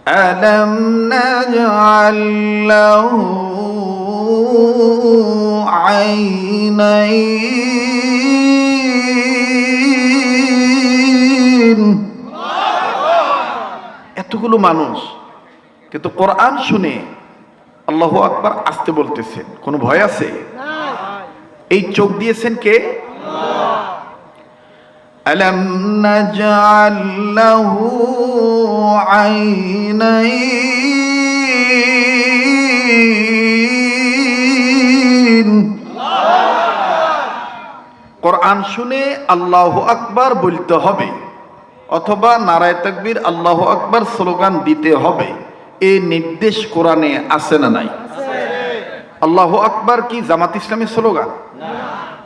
ألم نجعل له عينين। এতগুলো মানুষ কিন্তু কোরআন শুনে আল্লাহু আকবার আসতে বলতেছেন, কোনো ভয় আছে? এই চোখ দিয়েছেন কে? ألم نجعل له عينين। কোরআন শুনে আল্লাহু আকবার বলতে হবে অথবা নারায়ে তাকবীর আল্লাহু আকবার স্লোগান দিতে হবে, এই নির্দেশ কোরআনে আছে না নাই? আল্লাহু আকবার কি জামাত ইসলামের স্লোগান?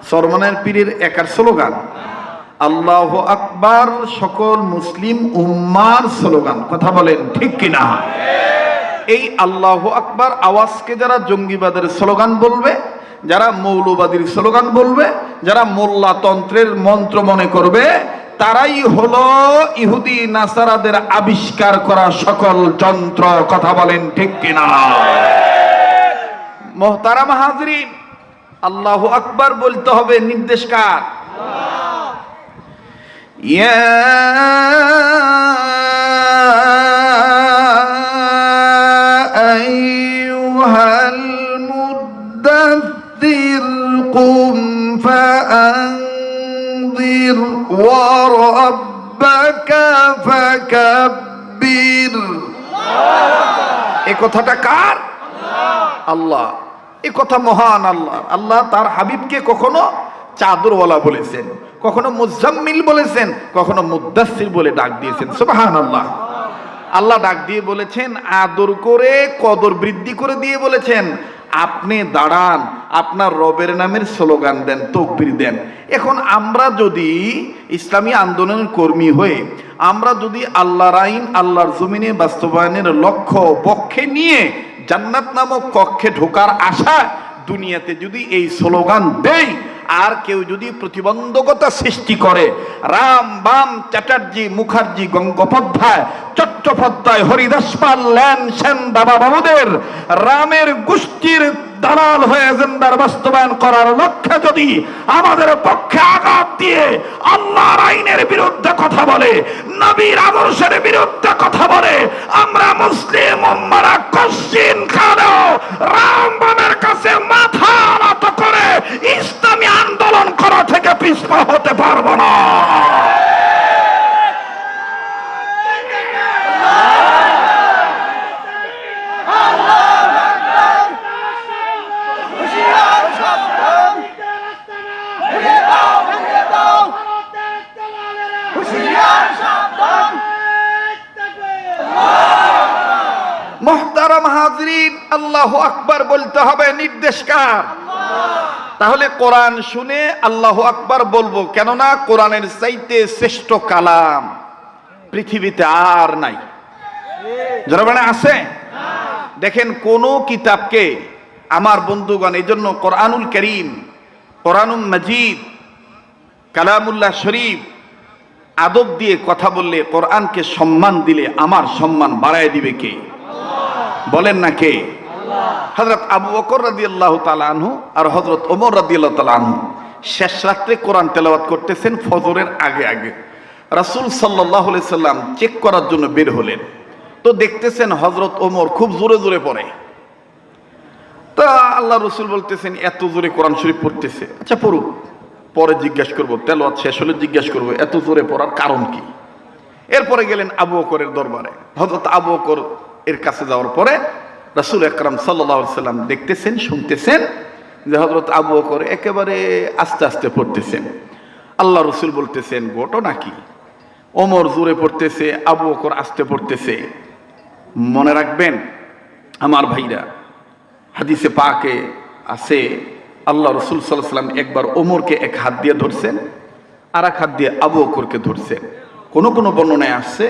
সরমনের পীরের একার স্লোগান? আল্লাহু আকবার সকল মুসলিম উম্মার স্লোগান। কথা বলেন ঠিক কিনা? এই আল্লাহু আকবার আওয়াজকে যারা জঙ্গিবাদের স্লোগান বলবে, যারা মৌলবাদীর স্লোগান বলবে, যারা মোল্লাতন্ত্রের মন্ত্র মনে করবে, তারাই হলো ইহুদি নাসারাদের আবিষ্কার করা সকল যন্ত্র। কথা বলেন ঠিক কিনা? মুহতারাম হাজরিন, আল্লাহু আকবার বলতে হবে, নির্দেশ কার? يا أيها المدثر قم فأنذر وربك فكبر। এই কথাটা কার? আল্লাহ। এই কথা মহান আল্লাহ। আল্লাহ তার হাবিবকে কখনো চাদরওয়ালা বলেছেন, কখনো মুজাম্মিল বলেছেন, কখনো মুদ্দাসসির বলে ডাক দিয়েছেন। সুবহানাল্লাহ। আল্লাহ ডাক দিয়ে বলেছেন, আদর করে কদর বৃদ্ধি করে দিয়ে বলেছেন, আপনি দাঁড়ান, আপনার রবের নামের স্লোগান দেন, তাকবীর দেন। এখন আমরা যদি ইসলামী আন্দোলনের কর্মী হয়ে আমরা যদি আল্লাহর আইন আল্লাহর জমিনে বাস্তবায়নের লক্ষ্য পক্ষে নিয়ে জান্নাত নামক কক্ষে ঢোকার আশা দুনিয়াতে যদি এই স্লোগান দেই, আর কেউ যদি প্রতিবন্ধকতা সৃষ্টি করে, রাম বাম চ্যাটার্জি মুখার্জি গঙ্গোপাধ্যায় চট্টোপাধ্যায় হরিদাস পাল ল্যান সেন বাবা বাবুদের রামের গোষ্ঠীর দালাল হয়ে এজেন্ডার বাস্তবায়ন করার লক্ষ্যে যদি আমাদের পক্ষে আঘাত দিয়ে আল্লাহর আইনের বিরুদ্ধে কথা বলে, নবীর আদর্শের বিরুদ্ধে কথা বলে, আমরা মুসলিম উম্মারা কশিন খানেও রাম বামের কাছে মাথা নত করে ইসলামী আন্দোলন করা থেকে পিছপা হতে পারবো না। মুহতারাম হাজরিন, আল্লাহু আকবার বলতে হবে, নির্দেশ কার? তাহলে কোরআন শুনে আল্লাহু আকবার বলবো, কেননা কোরআনের চাইতে শ্রেষ্ঠ কালাম পৃথিবীতে আর নাই। যারা মানে আছে, দেখেন কোন কিতাবকে আমার বন্ধুগণ, এই জন্য কোরআনুল কারীম, কোরআনুল মাজিদ, কালামুল্লাহ শরীফ আদব দিয়ে কথা বললে, কোরআনকে সম্মান দিলে আমার সম্মান বাড়ায় দিবে কে? বলেন না কে? হযরত আবু বকর রাদিয়াল্লাহু তাআলা আনহু আর হযরত ওমর রাদিয়াল্লাহু তাআলা আনহু শেষ রাত্রে কোরআন তেলাওয়াত করতেছেন ফজরের আগে আগে। রাসূল সাল্লাল্লাহু আলাইহি সাল্লাম চেক করার জন্য বের হলেন, তো দেখতেছেন হযরত ওমর খুব জোরে জোরে পড়ে। তো আল্লাহ রাসূল বলতেছেন, এত জোরে কোরআন শরীফ পড়তেছে, আচ্ছা পড়ুক, পরে জিজ্ঞাসা করব, তেলাওয়াত শেষ হলে জিজ্ঞাসা করব এত জোরে পড়ার কারণ কি। এরপরে গেলেন আবু বকরের দরবারে। হযরত আবু বকর এর কাছে যাওয়ার পরে রাসূল আকরাম সাল্লাল্লাহু আলাইহি সাল্লাম দেখতেছেন, শুনতেছেন যে হযরত আবু বকর একেবারে আস্তে আস্তে পড়তেছেন। আল্লাহ রাসূল বলতেছেন, ঘটনা কি? ওমর জোরে পড়তেছে, আবু বকর আস্তে পড়তেছে। মনে রাখবেন আমার ভাইরা, হাদিসে পাকে আছে আল্লাহ রাসূল সাল্লাল্লাহু আলাইহি সাল্লাম একবার ওমরকে এক হাত দিয়ে ধরছেন, আর এক হাত দিয়ে আবু বকরকে ধরছেন। কোন কোন বর্ণনায় আসছে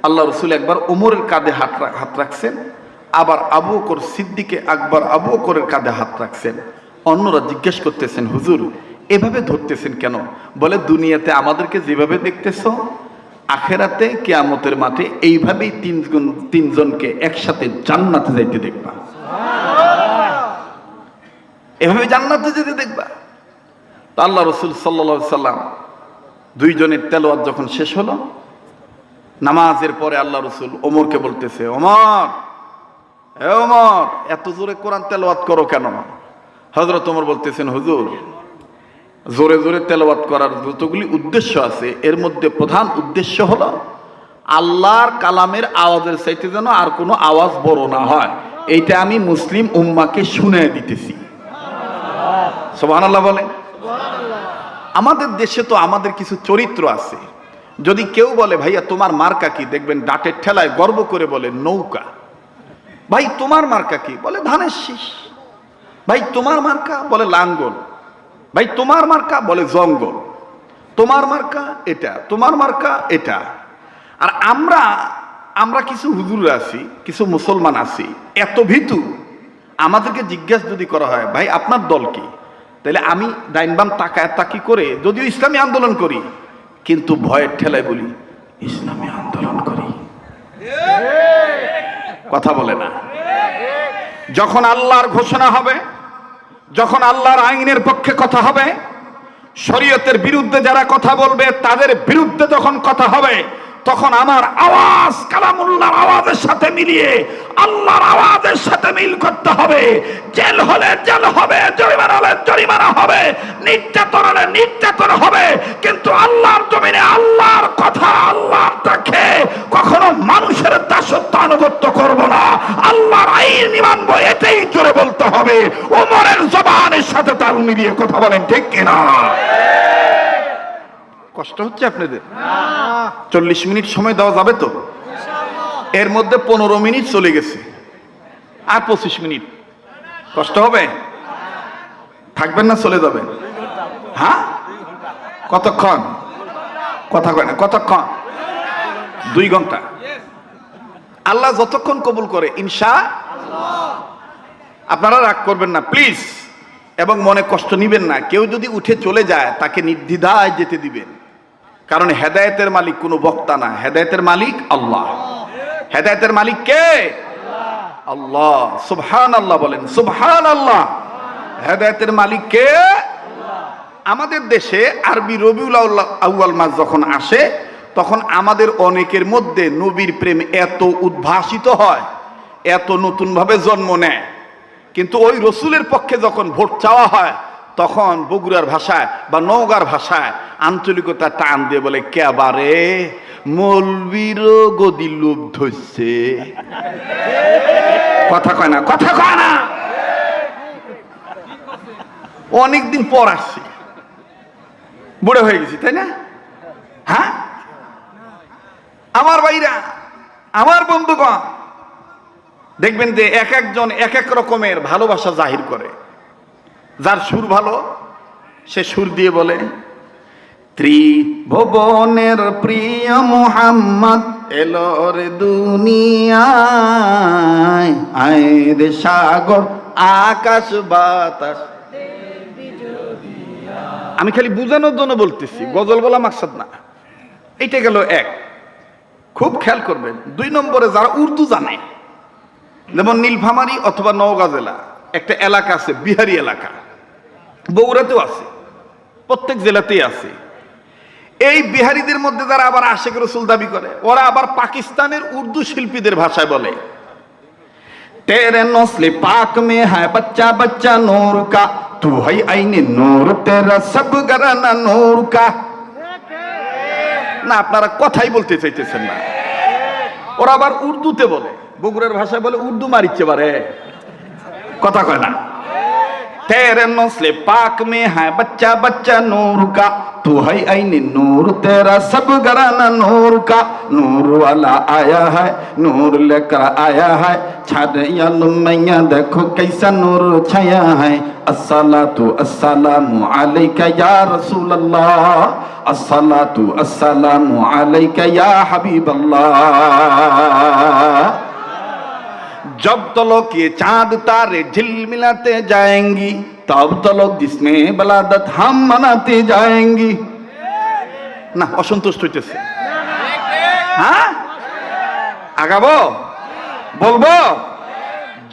আল্লাহ রাসূল একবার ওমরের কাঁধে হাত রাখছেন, আবার আবু বকর সিদ্দিকে আকবর আবু বকরের কাঁধে হাত রাখছেন। অন্যরা জিজ্ঞেস করতেছেন, হুজুর এভাবে ধরতেছেন কেন? বলে, দুনিয়াতে আমাদেরকে যেভাবে দেখতেছ আখেরাতে কিয়ামতের মাঠে এইভাবেই তিনজনকে একসাথে জান্নাতে যাইতে দেখবা, এভাবে জান্নাতে যেতে দেখবা। তো আল্লাহ রসুল সাল্লাল্লাহু আলাইহি সাল্লাম দুইজনের তেলাওয়াত যখন শেষ হলো, নামাজের পরে আল্লাহ রসুল ওমরকে বলতেছে, ওমর, হে ওমর, এত জোরে কোরআন তেলাওয়াত করো কেন? হযরত ওমর বলতেছেন, হুজুর, জোরে জোরে তেলাওয়াত করার যতগুলি উদ্দেশ্য আছে এর মধ্যে প্রধান উদ্দেশ্য হলো আল্লাহর কালামের আওয়াজের চাইতে যেন আর কোনো আওয়াজ বড় না হয়, এইটা আমি মুসলিম উম্মাকে শুনে দিতেছি। সুবহানাল্লাহ বলেন। আমাদের দেশে তো আমাদের কিছু চরিত্র আছে, যদি কেউ বলে ভাইয়া তোমার মার্কা কি, দেখবেন ডাটের ঠেলায় গর্ব করে বলে নৌকা। ভাই তোমার মার্কা কি, বলে ধানের শীষ। ভাই তোমার মার্কা, বলে লাঙ্গল। ভাই তোমার মার্কা, বলে জঙ্গল। তোমার মার্কা এটা, তোমার মার্কা এটা। আর আমরা কিছু হুজুর আছি, কিছু মুসলমান আছি, এত ভীতু, আমাদেরকে জিজ্ঞাসা যদি করা হয় ভাই আপনার দল কি, তাহলে আমি ডাইন বাম তাকি করে যদিও ইসলামী আন্দোলন করি, কিন্তু ভয়ের ঠেলায় বলি ইসলামী আন্দোলন করি। কথা বলে না। যখন আল্লাহর ঘোষণা হবে, যখন আল্লাহর আইনের পক্ষে কথা হবে, শরীয়তের বিরুদ্ধে যারা কথা বলবে তাদের বিরুদ্ধে যখন কথা হবে, তখন আমার আওয়াজ কালামুল্লাহর আওয়াজের সাথে মিলিয়ে আল্লাহর আওয়াজের সাথে মিল করতে হবে। জেল হলে জেল হবে, জরিমানা হলে জরিমানা হবে, নির্যাতন হলে নির্যাতন হবে, কিন্তু আল্লাহর জমিনে আল্লাহর কথা, আল্লাহর দেখে কখনো মানুষের দাসত্ব আনুগত্য করব না, আল্লাহর আইন মানব, এটাই জোরে বলতে হবে। ওমরের জবানের সাথে তাল মিলিয়ে কথা বলেন, ঠিক কিনা? কষ্ট হচ্ছে আপনাদের? 40 মিনিট সময় দেওয়া যাবে তো? এর মধ্যে 15 মিনিট চলে গেছে, আর 25 মিনিট। কষ্ট হবে? থাকবেন না চলে যাবেন? হ্যাঁ, কতক্ষণ? কথা কয় না, কতক্ষণ? 2 ঘন্টা। আল্লাহ যতক্ষণ কবুল করে ইনশাআল্লাহ। আপনারা রাগ করবেন না প্লিজ, এবং মনে কষ্ট নিবেন না। কেউ যদি উঠে চলে যায় তাকে নির্দ্বিধায় যেতে দিবেন, কারণ হেদায়েতের মালিক কোনো বক্তা না, হেদায়েতের মালিক আল্লাহ। হেদায়েতের মালিক কে? আল্লাহ। সুবহানাল্লাহ বলেন, সুবহানাল্লাহ। হেদায়েতের মালিক কে? আমাদের দেশে আরবি রবিউল আউয়াল মাস যখন আসে, তখন আমাদের অনেকের মধ্যে নবীর প্রেম এত উদ্ভাসিত হয়, এত নতুন ভাবে জন্ম নেয়, কিন্তু ওই রসুলের পক্ষে যখন ভোট চাওয়া হয়, তখন বগুড়ার ভাষায় বা নওগাঁর ভাষায় আঞ্চলিকতা টান দিয়ে বলে, কেবারে মৌলবীর গদি লোভ ধরছে। কথা কয় না, কথা কয় না। অনেকদিন পর আসছি, বুড়ো হয়ে গেছি, তাই না? হ্যাঁ, আমার ভাইরা, আমার বন্ধুগণ, দেখবেন যে এক একজন এক এক রকমের ভালোবাসা জাহির করে। যার সুর ভালো সে সুর দিয়ে বলে, ত্রিভুবনের প্রিয় মুহাম্মদ এলোর দুনিয়ায়, আয়ের সাগর আকাশ বাতাস। আমি খালি বুঝানোর জন্য বলতেছি, গজল বলা মাকসাদ না। এইটা গেল এক। খুব খেয়াল করবেন, 2 নম্বরে যারা উর্দু জানে, যেমন নীলফামারী অথবা নওগাঁ জেলা একটা এলাকা আছে, বিহারি এলাকা, বগুড়াতেও আছে, প্রত্যেক জেলাতেই আছে। এই বিহারিদের মধ্যে যারা আবার আশিক রাসূল দাবি করে, ওরা আবার পাকিস্তানের উর্দু শিল্পীদের ভাষায় বলে, তেরে নসলে পাক মে হ্যায় বাচ্চা বাচ্চা নূর কা, তু হই আইনে নূর, তেরা সব গরানা নূর কা। না, আপনারা কথাই বলতে চাইতেছেন না। ওরা আবার উর্দুতে বলে, বগুড়ার ভাষায় বলে উর্দু মারিচ্ছে বারে, কথা কয় না। तेरे नस्ले पाक में है बच्चा बच्चा नूर का, तू है आईने नूर, तेरा सब घराना नूर का। नूर वाला आया है, नूर लेकर आया है, छाया मैया देखो कैसा नूर छाया है। अस्सलातु अस्सलामु अलैका या रसूल अल्लाह, अस्सलातु अस्सलामु अलैका या हबीब अल्लाह। जब तो लोग ये चांद तारे झिलमिलाते जाएंगी, तब तो लोग जिसमें बलादत हम मनाते जाएंगी। ना असंतुष्ट হইতেছে, হ্যাঁ, আগাবো, বলবো।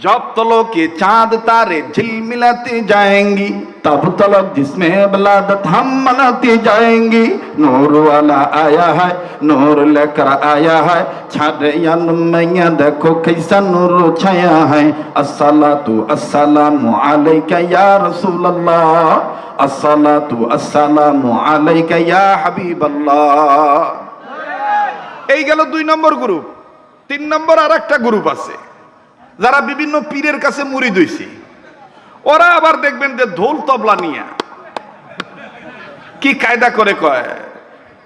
जब तलो के चांद तारे झिलमिलाते जाएंगी तब तलक जिसमें बलादत हम मनाते जाएंगी। नूर वाला आया है, नूर लेकर आया है, छाड़े मैया देखो कैसा नूर छाया है। अस्सलातु अस्सलामु अलैका या रसूल अल्लाह, अस्सलातु अस्सलामु अलैका या हबीब अल्लाह। এই গেল 2 নম্বর গ্রুপ। 3 নম্বর আরেকটা গ্রুপ আছে যারা বিভিন্ন পীরের কাছে মুরিদ হইছে। ওরা আবার দেখবেন যে ঢোল তবলা নিয়ে কি কায়দা করে কয়,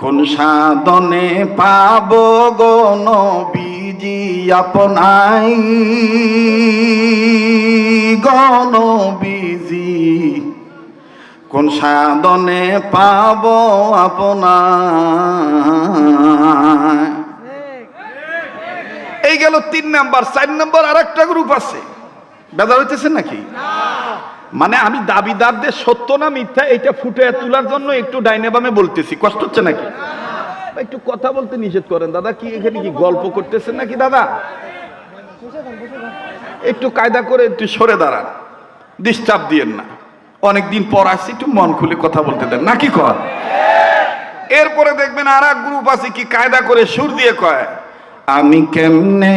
কোন সাধনে পাবো গো নবীজি আপনাই, গো নবীজি কোন সাধনে পাবো আপনাই। এই গেল 3 নাম্বার। 4 নম্বর আরেকটা গ্রুপ আছে। বেজার হইতেছেন নাকি? মানে আমি দাবিদারদের সত্য না মিথ্যা এটা ফুটে তোলার জন্য একটু ডাইনে বামে বলতেছি, কষ্ট হচ্ছে নাকি? একটু কথা বলতে নিষেধ করেন দাদা। কি এখানে কি গল্প করতেছেন নাকি দাদা? একটু কায়দা করে একটু সরে দাঁড়ান, ডিস্টার্ব দিয়েন না। অনেকদিন পর আসছি, একটু মন খুলে কথা বলতে দেন নাকি কর। এরপরে দেখবেন আর এক গ্রুপ আছে কি কায়দা করে সুর দিয়ে কয়, আমি কেমনে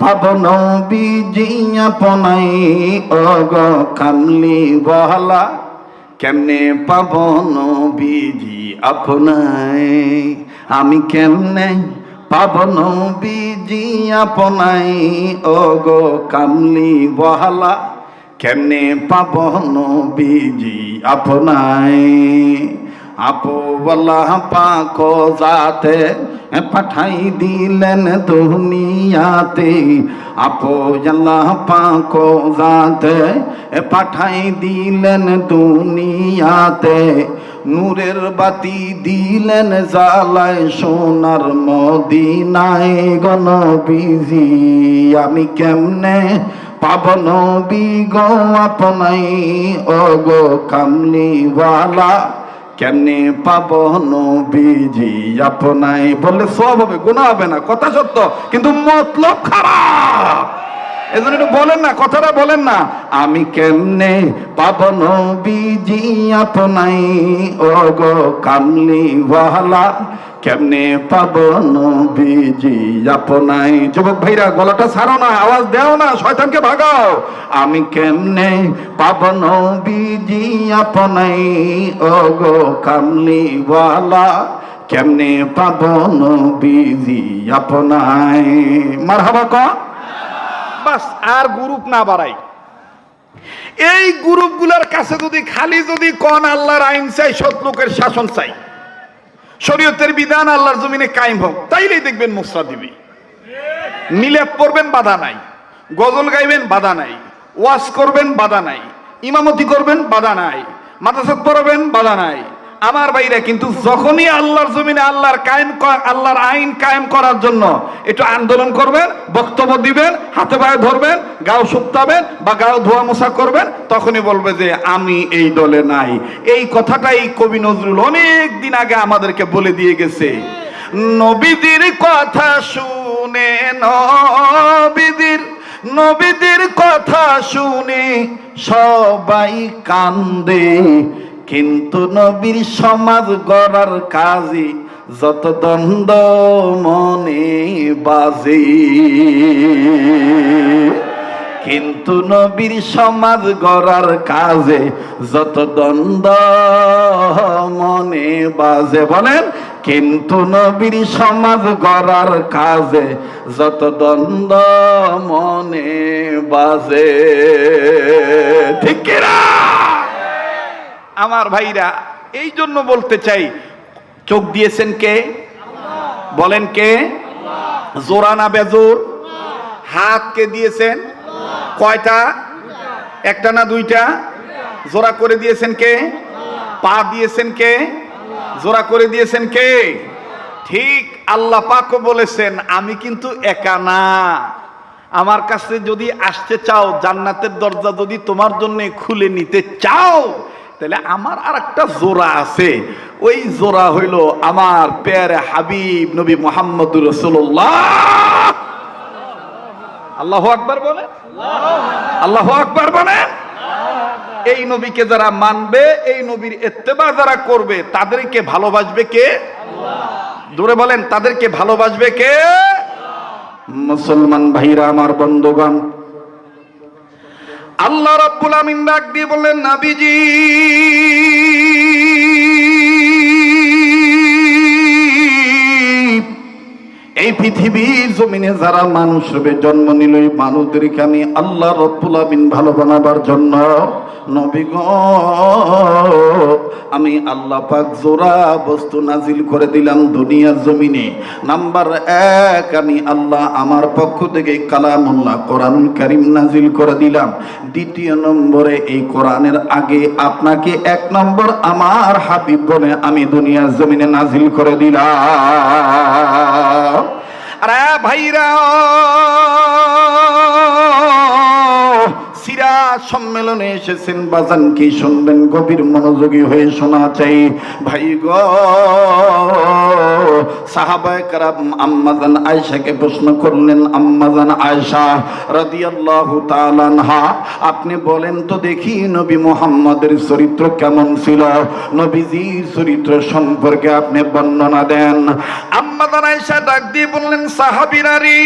পাব নবীজি আপনাই, ওগো কামলি বহলা কেমনে পাব নবীজি আপনাই, আমি কেমনে পাব নবীজি আপনাই, ওগো কামলি বহলা কেমনে পাব নবীজি আপনাই। আপওয়ালা পাক জাতে পাঠাই দিলেন দুনিয়াতে, আপওয়ালা পাক জাতে পাঠাই দিলেন দুনিয়াতে, নূরের বাতি দিলেন জ্বালায় সোনার মদিনায় গো নবীজি, আমি কেমনে পাব নবী গো আপনাই, ওগো কামলিওয়ালা কেমনে পাব নবীজি আপনাই। বললে সব হবে, গুনাহ হবে না, কথা সত্য, কিন্তু মতলব খারাপ। এজন্য একটু বলেন না, কথাটা বলেন না, আমি কেমনে পাব নবীজি আপনাই, ওগো কামলিওয়ালা কেমনে পাব নবীজি আপনাই। যুবক ভাইরা গলাটা ছাড়ো না, আওয়াজ দেও না, শয়তানকে ভাগাও। আমি কেমনে পাব নবীজি আপনাই, ওগো কামলিওয়ালা কেমনে পাব নবীজি আপনাই। মারহাবা ক। বাস, আর গ্রুপ না বাড়াই। এই গ্রুপগুলোর কাছে যদি খালি যদি কোন আল্লাহর আইন চাই, সৎ লোকের শাসন চাই, শরীয়তের বিধান আল্লাহর জমিনে কায়েম হোক, তাইলেই দেখবেন মুসরা দিবি। মিলাদ পড়বেন বাধা নাই, গজল গাইবেন বাধা নাই, ওয়াজ করবেন বাধা নাই, ইমামতি করবেন বাধা নাই, মাদ্রাসা পড়বেন বাধা নাই। আমার ভাইরা কিন্তু যখনই আল্লাহর জমিনে আল্লাহর আইন কায়েম করার জন্য একটু আন্দোলন করবেন, বক্তব্য দিবেন, হাতে পায়ে ধরবেন, গাও শুকতাবেন বা গাও ধোয়া মোছা করবেন, তখনই বলবে যে আমি এই দলে নাই। এই কথাটাই কবি নজরুল অনেক দিন আগে আমাদেরকে বলে দিয়ে গেছে। নবীদের কথা শুনে, নবীদের কথা শুনে সবাই কান্দে, কিন্তু নবীর সমাজ গড়ার কাজে যত দ্বন্দ্ব মনে বাজে, কিন্তু নবীর সমাজ গড়ার কাজে যত দ্বন্দ্ব মনে বাজে। বলেন, কিন্তু নবীর সমাজ গড়ার কাজে যত দ্বন্দ্ব মনে বাজে। ঠিক কিনা আমার ভাইরা? এই জন্য বলতে চাই, চোখ দিয়েছেন কে? বলেন কে? জোড়া না বেজোর? হাত কে দিয়েছেন? কয়টা? একটা না দুইটা? জোড়া করে দিয়েছেন কে? পা দিয়েছেন কে? জোড়া করে দিয়েছেন কে? ঠিক আল্লাহ পাকও বলেছেন, আমি কিন্তু একা না। আমার কাছে যদি আসতে চাও, জান্নাতের দরজা যদি তোমার জন্য খুলে নিতে চাও, তাহলে আমার আর একটা জোড়া আছে, ওই জোড়া হইল আমার প্যারে হাবিব নবী মুহাম্মদুর রাসূলুল্লাহ। আল্লাহু আকবার বলেন, আল্লাহু আকবার বলেন। এই নবীকে যারা মানবে, এই নবীর ইত্তেবা যারা করবে, তাদেরকে ভালোবাসবে কে? জোরে বলেন, তাদেরকে ভালোবাসবে কে? মুসলমান ভাইরা আমার, বন্ধুগণ, আল্লাহ রাব্বুল আমিন ডাক দিয়ে বললেন, নবীজি এই পৃথিবীর জমিনে যারা মানুষ রূপে জন্ম নিল, এই মানুষদেরকে আমি আল্লাহ রাব্বুল আমিন ভালো বানাবার জন্য নবী গো আমি আল্লাহ পাক জোড়া বস্তু নাজিল করে দিলাম দুনিয়ার জমিনে। নাম্বার 1, আমি আল্লাহ আমার পক্ষ থেকে কালামুল্লাহ কোরআনুল কারীম নাজিল করে দিলাম। দ্বিতীয় নম্বরে, এই কোরআনের আগে আপনাকে 1 নম্বর আমার হাবিব বলে আমি দুনিয়ার জমিনে নাজিল করে দিলাম। আরে ভাইরা, সিরাত সম্মেলনে এসেছেন, বাজান কি শুনবেন? গভীর মনোযোগী হয়ে শোনা চাই ভাই গো। সাহাবায়ে কেরাম আম্মাজান আয়েশাকে প্রশ্ন করলেন, আম্মাজান আয়েশা রাদিয়াল্লাহু তাআলা আনহা, আপনি বলেন তো দেখি নবী মুহাম্মদের চরিত্র কেমন ছিল? নবীজির চরিত্র সম্পর্কে আপনি বর্ণনা দেন। আম্মাজান আয়েশা ডাক দিয়ে বললেন, সাহাবীরা রে,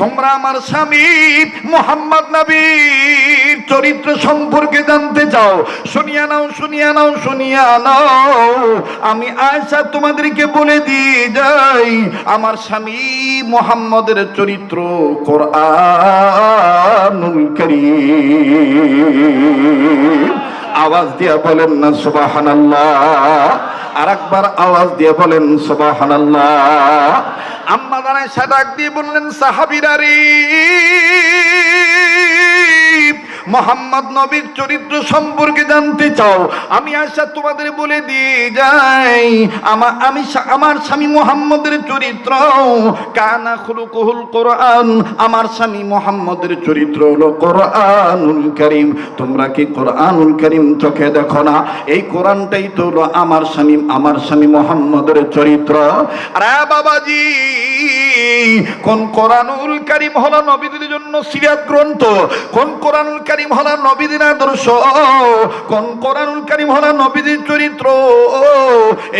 তোমরা আমার স্বামী মুহাম্মদ নবীর চরিত্র সম্পর্কে জানতে চাও? শুনিয়া নাও, শুনিয়া নাও, শুনিয়া নাও। আমি আয়েশা তোমাদেরকে বলে দিয়ে যাই, আমার স্বামী মুহাম্মদের চরিত্র কোরআনুল কারীম। আওয়াজ দিয়ে বলেন না সুবহানাল্লাহ? আরেকবার আওয়াজ দিয়ে বলেন সুবহানাল্লাহ। আম্মা আয়েশা ডাক দিয়ে বললেন, সাহাবীরা রে, মুহাম্মদ নবীর চরিত্র সম্পর্কে জানতে চাও? আমি আয়েশা তোমাদের বলে দিয়ে যাই, আমার স্বামী মুহাম্মদের চরিত্র কানা খুলুকুহুল কোরআন। আমার স্বামী মুহাম্মদের চরিত্র হলো কোরআনুল কারীম। তোমরা কি কোরআনুল কারীম চোখে দেখো না? এই কোরআনটাই তো হলো আমার স্বামী মুহাম্মদের চরিত্র। আরে বাবাজি, কোন কোরআনুল কারীম হলো নবীদের জন্য সিরাত গ্রন্থ, কোন কোরআনুল কারীম হলো নবীদের আদর্শ, কোন কোরআনুল কারীম হলো নবীদের চরিত্র।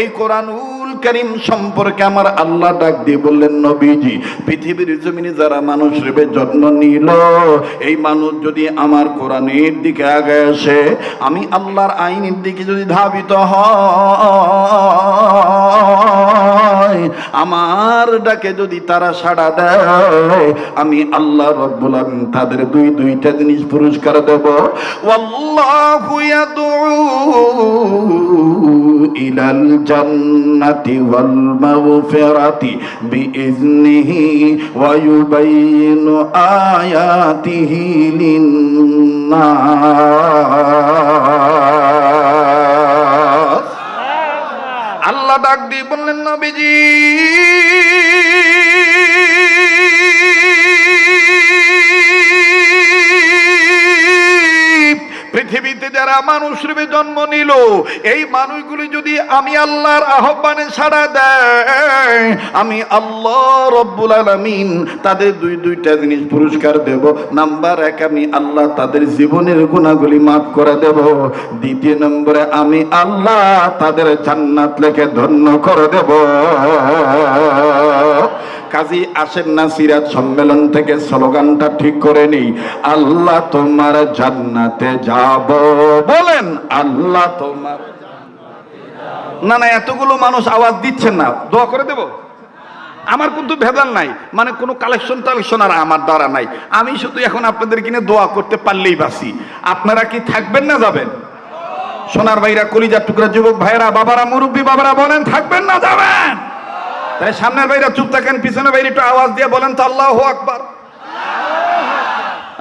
এই কোরআনুল কারীম সম্পর্কে আমার আল্লাহ ডাক দিয়ে বললেন, নবীজি পৃথিবীর জমিনে যারা মানুষ রূপে জন্ম নিল, এই মানুষ যদি আমার কোরআনের দিকে আগে আসে, আমি আল্লাহর আইনের দিকে যদি ধাবিত হয়, আমার ডাকে যদি তারা সাড়া দেয়, আমি আল্লাহ রাব্বুল আমিন তাদের দুইটা জিনিস পুরস্কার দেব। ওয়াল্লাহু ইয়াদউ ইলাল জান্নাতি ওয়াল মাগফিরাতি বিইজনিহি ওয়া ইউবাইয়িনু আয়াতিহি লিন-নাস। আল্লাহ ডাক দিয়ে বললেন, নবীজি পৃথিবীতে যারা মানুষ রূপে জন্ম নিল, এই মানুষগুলি যদি আমি আল্লাহর আহ্বানে সাড়া দেয়, আমি আল্লাহ রাব্বুল আলামিন তাদের দুইটা জিনিস পুরস্কার দেব। নাম্বার 1, আমি আল্লাহ তাদের জীবনের গুনাহগুলি মাফ করে দেব। দ্বিতীয় নম্বরে, আমি আল্লাহ তাদের জান্নাত লেখে ধন্য করে দেব। কাজী আসেন না সিরাত সম্মেলন থেকে স্লোগানটা ঠিক করে নেই, আল্লাহ তোমার জান্নাতে যাব। বলেন, আল্লাহ তোমার। না না, এতগুলো মানুষ আওয়াজ দিচ্ছেন না, দোয়া করে দেব। আমার কিন্তু ভেজাল নাই, মানে কোনো কালেকশন আর আমার দ্বারা নাই। আমি শুধু এখন আপনাদের কিনে দোয়া করতে পারলেই বাসি। আপনারা কি থাকবেন না যাবেন? সোনার ভাইরা, কলিজার টুকরা যুবক ভাইরা, বাবারা, মুরব্বী বাবারা, বলেন থাকবেন না যাবেন? তাই সামনের ভাইরা চুপ থাকেন, পিছনের ভাইরা একটু আওয়াজ দিয়ে বলেন তো আল্লাহু আকবার।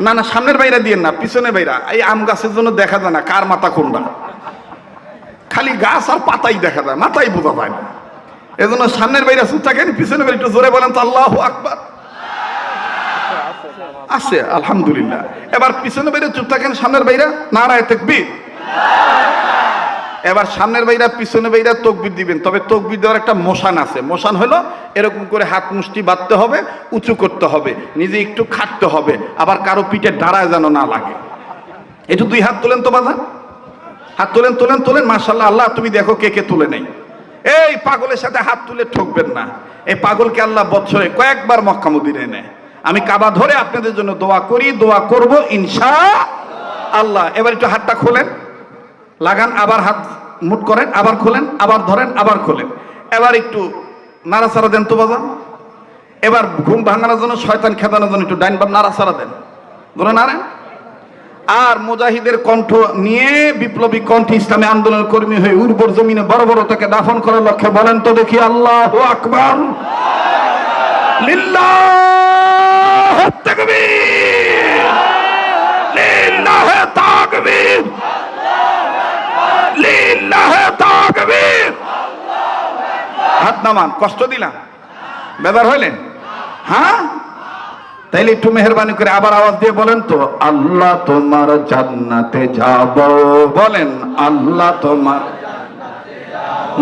না না, সামনের ভাইরা দিয়েন না, পিছনের ভাইরা। এই আম গাছের জন্য দেখা যায় না কার মাথা কোনটা, খালি গাছ আর পাতাই দেখা যায়, মাথাই বোঝা যায় না। এজন্য সামনের ভাইরা চুপ থাকেন, পিছনের ভাইরা একটু জোরে বলেন তো আল্লাহু আকবার। আছে, আলহামদুলিল্লাহ। এবার পিছনের ভাইরা চুপ থাকেন, সামনের ভাইরা নারায়ে তাকবীর। এবার সামনের বাইরা পিছনে বাইরা তকবির দিবেন, তবে তকবির দেওয়ার একটা মোশান আছে। মোশান হলো এরকম করে হাত মুষ্টি বাঁধতে হবে, উঁচু করতে হবে, নিজে একটু খাটতে হবে, আবার কারো পিঠে দাঁড়ায় যেন না লাগে। একটু দুই হাত তোলেন তো বাধা, হাত তোলেন তোলেন তোলেন, মাশাআল্লাহ। আল্লাহ তুমি দেখো কে কে তুলে নেই। এই পাগলের সাথে হাত তুলে ঠকবেন না। এই পাগলকে আল্লাহ বছরে কয়েকবার মক্কা মদিনায় নেয়। আমি কাবা ধরে আপনাদের জন্য দোয়া করি, দোয়া করব ইনশাআল্লাহ। এবার একটু হাতটা খোলেন, লাগান, আবার হাত মুট করেন, আবার খোলেন, আবার ধরেন, আবার খোলেন। এবার একটু নাড়াচাড়া দেন তো বাবা। এবার ঘুম ভাঙানোর জন্য, শয়তান খেদানোর জন্য একটু ডাইন বাম নাড়াচাড়া দেন, ধরে নাড়েন। আর মুজাহিদের কণ্ঠ নিয়ে, বিপ্লবী কণ্ঠ, ইসলামী আন্দোলনের কর্মী হয়ে উর্বর জমিনে বড় বড় তাকে দাফন করার লক্ষ্যে বলেন তো দেখি আল্লাহু আকবার, লিল্লাহ তাকবীর, লিল্লাহ তাকবীর, লিল্লাহ তাকবীর। হাত নামান, কষ্ট দিলাম, বেদার হইলেন? হ্যাঁ, তাইলে একটু মেহরবানি করে আবার আওয়াজ দিয়ে বলেন তো, আল্লাহ তোমার জান্নাতে যাব, বলেন আল্লাহ তোমার।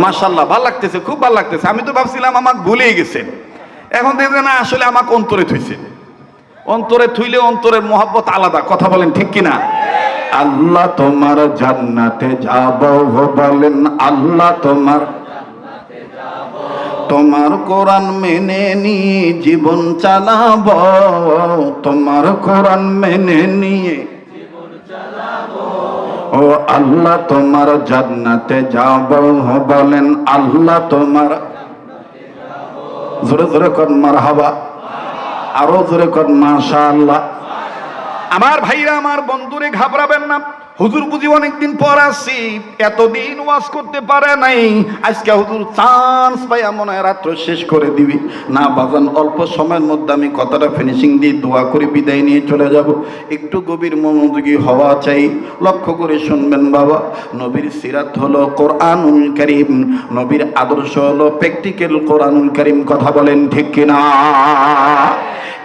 মাশাআল্লাহ, ভালো লাগতেছে, খুব ভালো লাগতেছে। আমি তো ভাবছিলাম আমাকে ভুলেই গেছেন, এখন দেখবেন না আসলে আমাকে অন্তরে থুইছে। অন্তরে থুইলে অন্তরের মহব্বত আলাদা, কথা বলেন ঠিক কিনা? আল্লাহ তোমার জান্নাতে যাব, বলেন আল্লাহ তোমার, তোমার কোরআন মেনে নিয়ে জীবন চালাব, তোমার কোরআন মেনে নিয়ে ও আল্লাহ তোমার জান্নাতে যাব, বলেন আল্লাহ তোমার। জোরে জোরে কর মারহাবা, আরো জোরে কর মাশাআল্লাহ। আমার ভাইরা, আমার বন্ধুরে, ঘাবড়াবেন না। হুজুর বুঝি অনেকদিন পর আসছি, এতদিন ওয়াজ করতে পারে নাই, আজকে হুজুর চান্স পাইয়া মনে হয় রাত্র শেষ করে দিবি না। বাজান, অল্প সময়ের মধ্যে আমি কথাটা ফিনিশিং দিয়ে দোয়া করে বিদায় নিয়ে চলে যাব। একটু গভীর মনোযোগী হওয়া চাই, লক্ষ্য করে শুনবেন বাবা। নবীর সিরাত হলো কোরআনুল কারীম, নবীর আদর্শ হলো প্র্যাকটিক্যাল কোরআনুল কারীম, কথা বলেন ঠিক কিনা?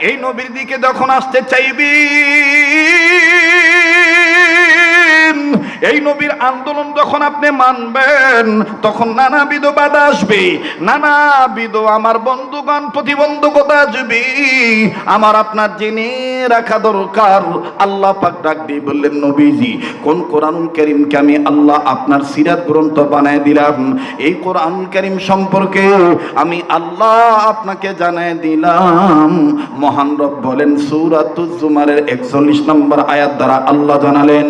এই নবীর দিকে যখন আসতে চাইবি, এই নবীর আন্দোলন যখন আপনি মানবেন, তখন নানাবিধ বাধা আসবে, নানাবিধ আমার বন্ধুগণ প্রতিবন্ধকতা আসবে। আমার আপনার জেনে রাখা দরকার, আল্লাহ পাক ডাক দিয়ে বললেন, নবীজি কোন কোরআনুল কারীমকে আমি আল্লাহ আপনার সিরাত গ্রন্থ বানায় দিলাম, এই কোরআনুল কারীম সম্পর্কে আমি আল্লাহ আপনাকে জানায় দিলাম। মহান রব বলেন সূরাতুজ জুমারের 41 নম্বর আয়াত দ্বারা আল্লাহ জানালেন,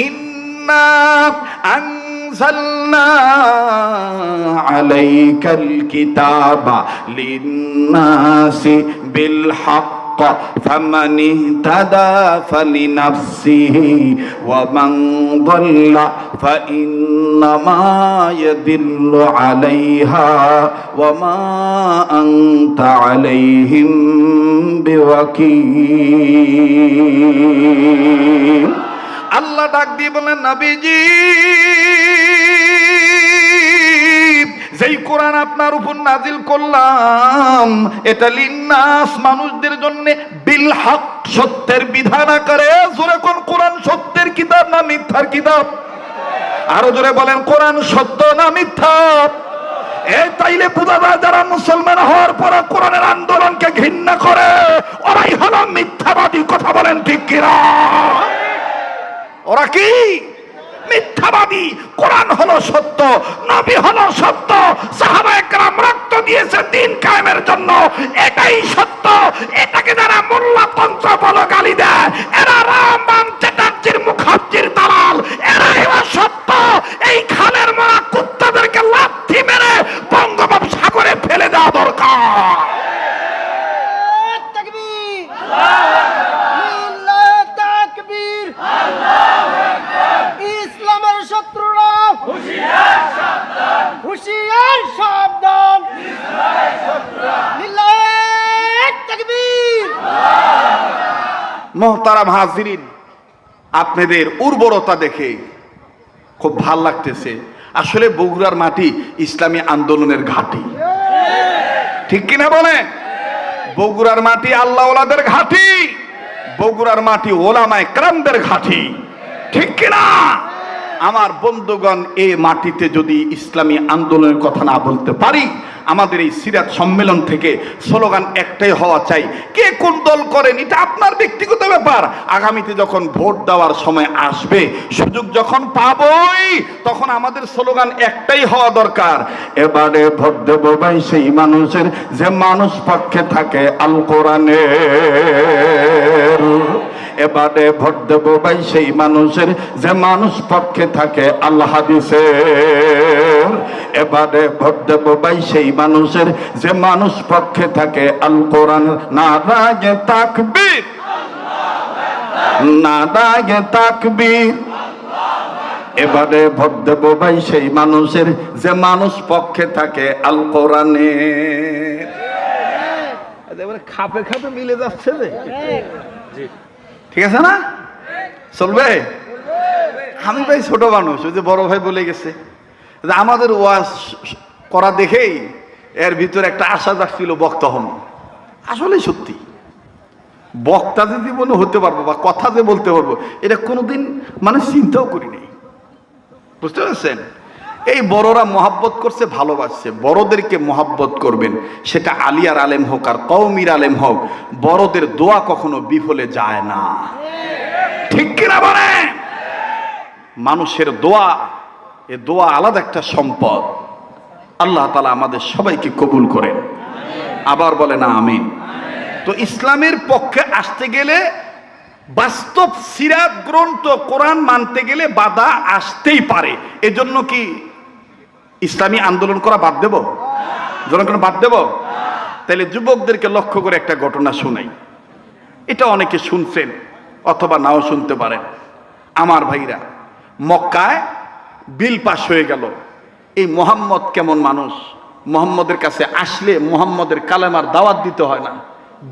ইন্না আনজালনা আলাইকাল কিতাবা লিন্নাসি বিল হক فمن اهتدى فلنفسه ومن ضل فإنما يضل عليها وما أنت عليهم بوكيل। আল্লাহ ডাক দিয়ে বলেন, নবীজি যেই কোরআন আপনার উপর নাজিল করলাম, এটা লিন্নাস মানুষদের জন্য, বিল হক সত্যের বিধান আকারে। জোরে কোন কোরআন সত্যের কিতাব না মিথ্যার কিতাব? আরো জোরে বলেন, কোরআন সত্য না মিথ্যা? এই তাইলে বোঝা যায় যারা মুসলমান হওয়ার পর কোরআনের আন্দোলনকে ঘৃণা করে, ওরাই হলো মিথ্যাবাদী, কথা বলেন ঠিক কিনা? ওরা কি মিথ্যাবাদী? কোরআন হলো সত্য, নবী হলো সত্য, সাহাবায়ে কেরাম রক্ত দিয়েছে দিন কায়েমের জন্য, এটাই সত্য। এটাকে যারা মোল্লাতন্ত্র বলে গালি দেয়, এরা রামবান চ্যাটার্জির মুখার্জির দালাল, এরাই সত্য। এই খালের মারা কুত্তাদেরকে লাথি মেরে বঙ্গোপসাগরে ফেলে দেওয়া দরকার। হুশিয়ার সাবধান, লিল্লাহ তাকবীর। মুহতারাম হাজিরিন, আপনাদের উর্বরতা দেখে খুব ভাল লাগতেছে। আসলে বগুড়ার মাটি ইসলামী আন্দোলনের ঘাঁটি, ঠিক কিনা বলে? বগুড়ার মাটি আল্লাহ ওলাদের ঘাঁটি, বগুড়ার মাটি ওলামায়ে কেরামদের ঘাঁটি, ঠিক কিনা? আমার বন্ধুগণ, এই মাটিতে যদি ইসলামী আন্দোলনের কথা না বলতে পারি, আমাদের এই সিরাত সম্মেলন থেকে স্লোগান একটাই হওয়া চাই, কে কোন দল করেন এটা আপনার ব্যক্তিগত ব্যাপার। আগামীতে যখন ভোট দেওয়ার সময় আসবে, সুযোগ যখন পাবই, তখন আমাদের স্লোগান একটাই হওয়া দরকার, এবারে ভোট দেব ভাই সেই মানুষের যে মানুষ পক্ষে থাকে আল কোরআনের। এবারে ভোট দেব ভাই সেই মানুষের যে মানুষ পক্ষে থাকে আল্লাহ হাদিসের। এবারে ভোট দেব ভাই সেই মানুষের যে মানুষ পক্ষে থাকে আল কোরআন। নারায়ে তাকবীর, নারায়ে তাকবীর। এবারে ভোট দেব ভাই সেই মানুষের যে মানুষ পক্ষে থাকে আল কোরআনের। এবারে খাপে খাপে মিলে যাচ্ছে যে, ঠিক আছে না? চলবে? আমি ভাই ছোট মানুষ, ওই যে বড় ভাই বলে গেছে যে আমাদের ওয়াজ করা দেখেই এর ভিতরে একটা আশা জাগছিল বক্তা হন। আসলে সত্যি বক্তা যে জীবনে হতে পারবো বা কথা যে বলতে পারবো, এটা কোনোদিন মানে চিন্তাও করিনি। বুঝতে পারছেন? এই বড়রা মহাব্বত করছে, ভালোবাসছে। বড়দেরকে মহাব্বত করবেন, সেটা আলিয়ার আলেম হোক আর কওমির আলেম হোক। বড়দের দোয়া কখনো বিফলে যায় না, ঠিক কিনা বলেন? মানুষের দোয়া, এ দোয়া আলাদা একটা সম্পদ। আল্লাহ তাআলা আমাদের সবাইকে কবুল করেন, আবার বলেন আমিন। তো ইসলামের পক্ষে আসতে গেলে, বাস্তব সিরাত গ্রন্থ কোরআন মানতে গেলে বাধা আসতেই পারে। এজন্য কি ইসলামী আন্দোলন করা বাদ দেব? জনগণ বাদ দেব? তাহলে যুবকদেরকে লক্ষ্য করে একটা ঘটনা শোনাই। এটা অনেকে শুনছেন অথবা নাও শুনতে পারেন। আমার ভাইরা, মক্কায় বিল পাস হয়ে গেল, এই মোহাম্মদ কেমন মানুষ, মোহাম্মদের কাছে আসলে মোহাম্মদের কালেমার দাওয়াত দিতে হয় না,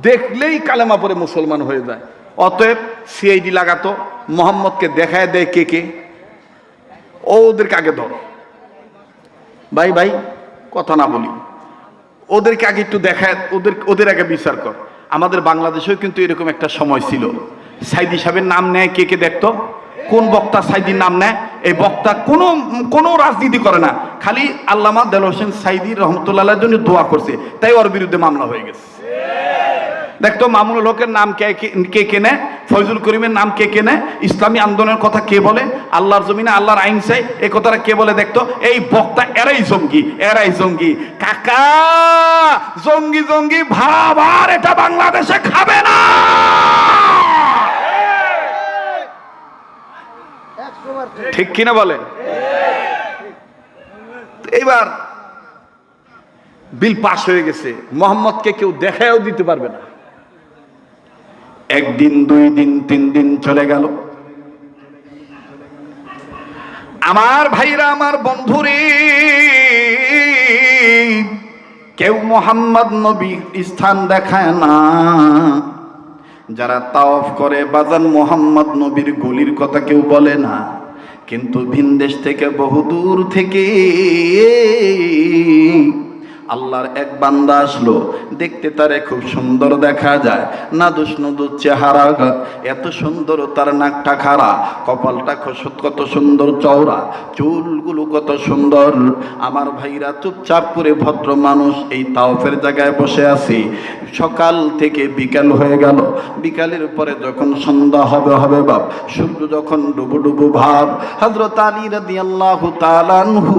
দেখলেই কালেমা পরে মুসলমান হয়ে যায়। অতএব সিআইডি লাগাতো, মোহাম্মদকে দেখায় দেয় কে কে, ওদেরকে আগে ধরো। ভাই ভাই কথা না বলি, ওদেরকে আগে একটু দেখায়, ওদের আগে বিচার কর। আমাদের বাংলাদেশেও কিন্তু এরকম একটা সময় ছিল, সাইদি সাহেবের নাম নেয় কে কে দেখতো, কোন বক্তা সাইদির নাম নেয়। এই বক্তা কোনো রাজনীতি করে না, খালি আল্লামা দেলোয়ার হোসেন সাইদি রহমতুল্লাহর জন্য দোয়া করছে, তাই ওর বিরুদ্ধে মামলা হয়ে গেছে। দেখতো মামুনুল হকের নাম কে কেনে, ফয়জুল করিমের নাম কে কেনে, ইসলামী আন্দোলনের কথা কে বলে, আল্লাহর জমিনে আল্লাহর আইন চাই এই কথাটা কে বলে। দেখতো এই বক্তা এরাই জঙ্গি, এরাই জঙ্গি। কাকা, জঙ্গি জঙ্গি ভাব আর এটা বাংলাদেশে খাবে না। ঠিক কিনা বলেন? এইবার বিল পাস হয়ে গেছে, মোহাম্মদকে কেউ দেখায়ও দিতে পারবে না। একদিন, 2 দিন, 3 দিন চলে গেল। আমার ভাইরা, আমার বন্ধুরে, কেউ মোহাম্মদ নবীর স্থান দেখায় না। যারা তাওয়াফ করে বাজান, মোহাম্মদ নবীর গলির কথা কেউ বলে না। কিন্তু ভিনদেশ থেকে, বহুদূর থেকে আল্লাহর এক বান্দা আসলো, দেখতে তারে খুব সুন্দর দেখা যায়, নাদুস নুদুস চেহারা, এত সুন্দর তার নাকটা খাড়া, কপালটা কত সুন্দর চওড়া, চুলগুলো কত সুন্দর। আমার ভাইরা, চুপচাপ করে ভদ্র মানুষ এই তাওফের জায়গায় বসে আছে। সকাল থেকে বিকাল হয়ে গেল, বিকালের পরে যখন সন্ধ্যা হবে বাপ, সূর্য যখন ডুবু ডুবু ভাব, হযরত আলী রাদিয়াল্লাহু তাআলা আনহু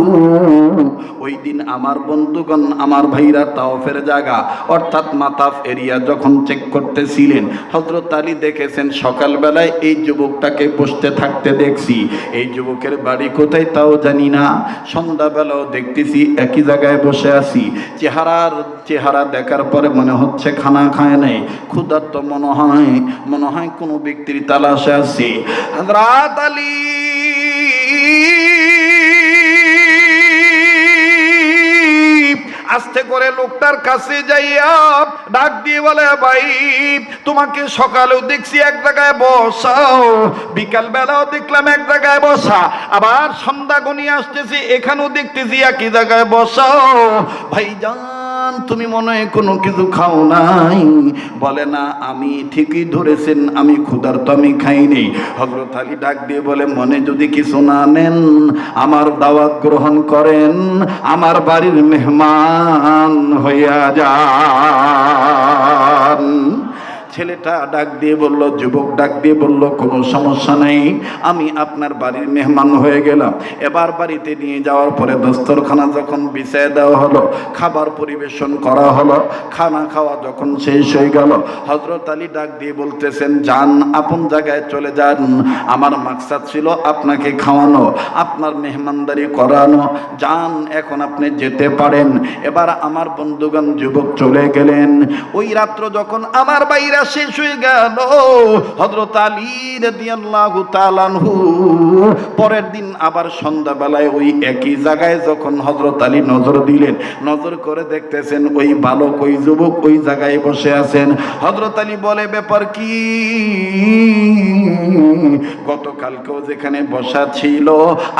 ওই দিন আমার বন্ধুগণ, আমার ভাইরা, তাওফের জায়গা অর্থাৎ মাতাফ এরিয়া যখন চেক করতেছিলেন, হযরত আলী দেখেছেন সকালবেলায় এই যুবকটাকে বসতে থাকতে দেখছি। এই যুবকের বাড়ি কোথায় তাও জানি না, সন্ধ্যাবেলাও দেখতেছি একই জায়গায় বসে আছি। চেহারা দেখার পরে মনে হচ্ছে খানা খায় নাই, ক্ষুধার্ত মনে হয় কোনো ব্যক্তির তালাশে আছে। হযরত আলী আস্তে করে লোকটার কাছে যাইয়া ডাক দিয়ে বলে, ভাই তোমাকে সকালেও দেখছি এক জায়গায় বসাও, বিকাল বেলাও দেখলাম এক জায়গায় বসা, আবার সন্ধ্যা গনিয়ে আসতেছি এখানেও দেখতেছি একই জায়গায় বসাও। ভাইজান জান তুমি মনে হয় কোনো কিছু খাও নাই? বলে না, আমি ঠিকই ধরেছেন, আমি ক্ষুধার্ত, আমি খাইনি। হযরত আলী ডাক দিয়ে বলে, মনে যদি কিছু না নেন আমার দাওয়াত গ্রহণ করেন, আমার বাড়ির মেহমান হইয়া যান। ছেলেটা ডাক দিয়ে বলল, যুবক ডাক দিয়ে বলল, কোনো সমস্যা নেই, আমি আপনার বাড়ির মেহমান হয়ে গেলাম। এবার বাড়িতে নিয়ে যাওয়ার পরে দস্তরখানা যখন বিছায় দেওয়া হলো, খাবার পরিবেশন করা হলো, খানা খাওয়া যখন শেষ হয়ে গেল, হযরত আলী ডাক দিয়ে বলতেছেন, যান আপন জায়গায় চলে যান, আমার মাকসাদ ছিল আপনাকে খাওয়ানো, আপনার মেহমানদারি করানো, যান এখন আপনি যেতে পারেন। এবার আমার বন্ধুগণ যুবক চলে গেলেন। ওই রাত্র যখন আমার বাইরা শেষ হয়ে গেল, হযরত আলী রাদিয়াল্লাহু তাআলা আনহু পরের দিন আবার সন্ধ্যাবেলায় ওই একই জায়গায় যখন হযরত আলী নজর দিলেন, নজর করে দেখতেছেন ওই বালক, ওই যুবক ওই জায়গায় বসে আছেন। হযরত আলী বলে, ব্যাপার কি? গতকালকেও যেখানে বসা ছিল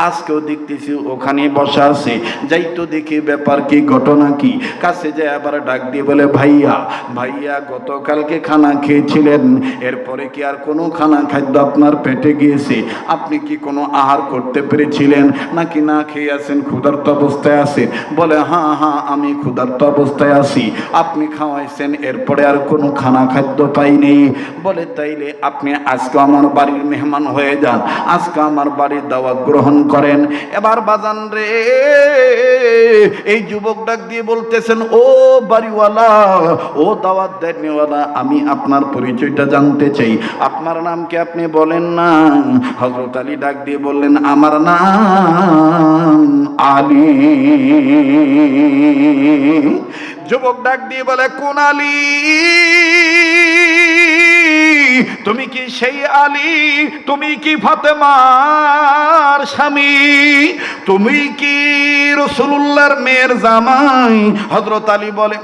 আজকেও দেখতেছি ওখানে বসা আছে, যাই তো দেখি ব্যাপার কি, ঘটনা কি। কাছে যায় আবার ডাক দিয়ে বলে, ভাইয়া ভাইয়া, গতকালকে খানা খেয়েছিলেন, এরপরে কি আর কোনো খানা খাদ্য আপনার পেটে গিয়েছে? আপনি কি কোনো আহার করতে পেরেছিলেন, নাকি না খেয়ে আছেন, ক্ষুধার্ত অবস্থায় আছে? বলে, হ্যাঁ হ্যাঁ, আমি ক্ষুধার্ত অবস্থায় আছি, আপনি খাওয়াইছেন, এরপরে আর কোনো খানা খাদ্য পাইনি। বলে, তাইলে আপনি আজকে আমার বাড়ির মেহমান হয়ে যান, আজকে আমার বাড়ির দাওয়াত গ্রহণ করেন। এবার বাজান রে, এই যুবক ডাক দিয়ে বলতেছেন, ও বাড়িওয়ালা, ও দাওয়াত দেনওয়ালা, আমি আপনার পরিচয়টা জানতে চাই, আপনার নাম কি আপনি বলেন না? হযরত আলী ডাক দিয়ে বললেন, আমার নাম আলী। যুবক ডাক দিয়ে বলে, কোন আলী? তুমি কি সেই আলী? তুমি কি ফাতেমার স্বামী? তুমি কি রাসূলুল্লাহর মেয়ের জামাই? হযরত আলী বলে,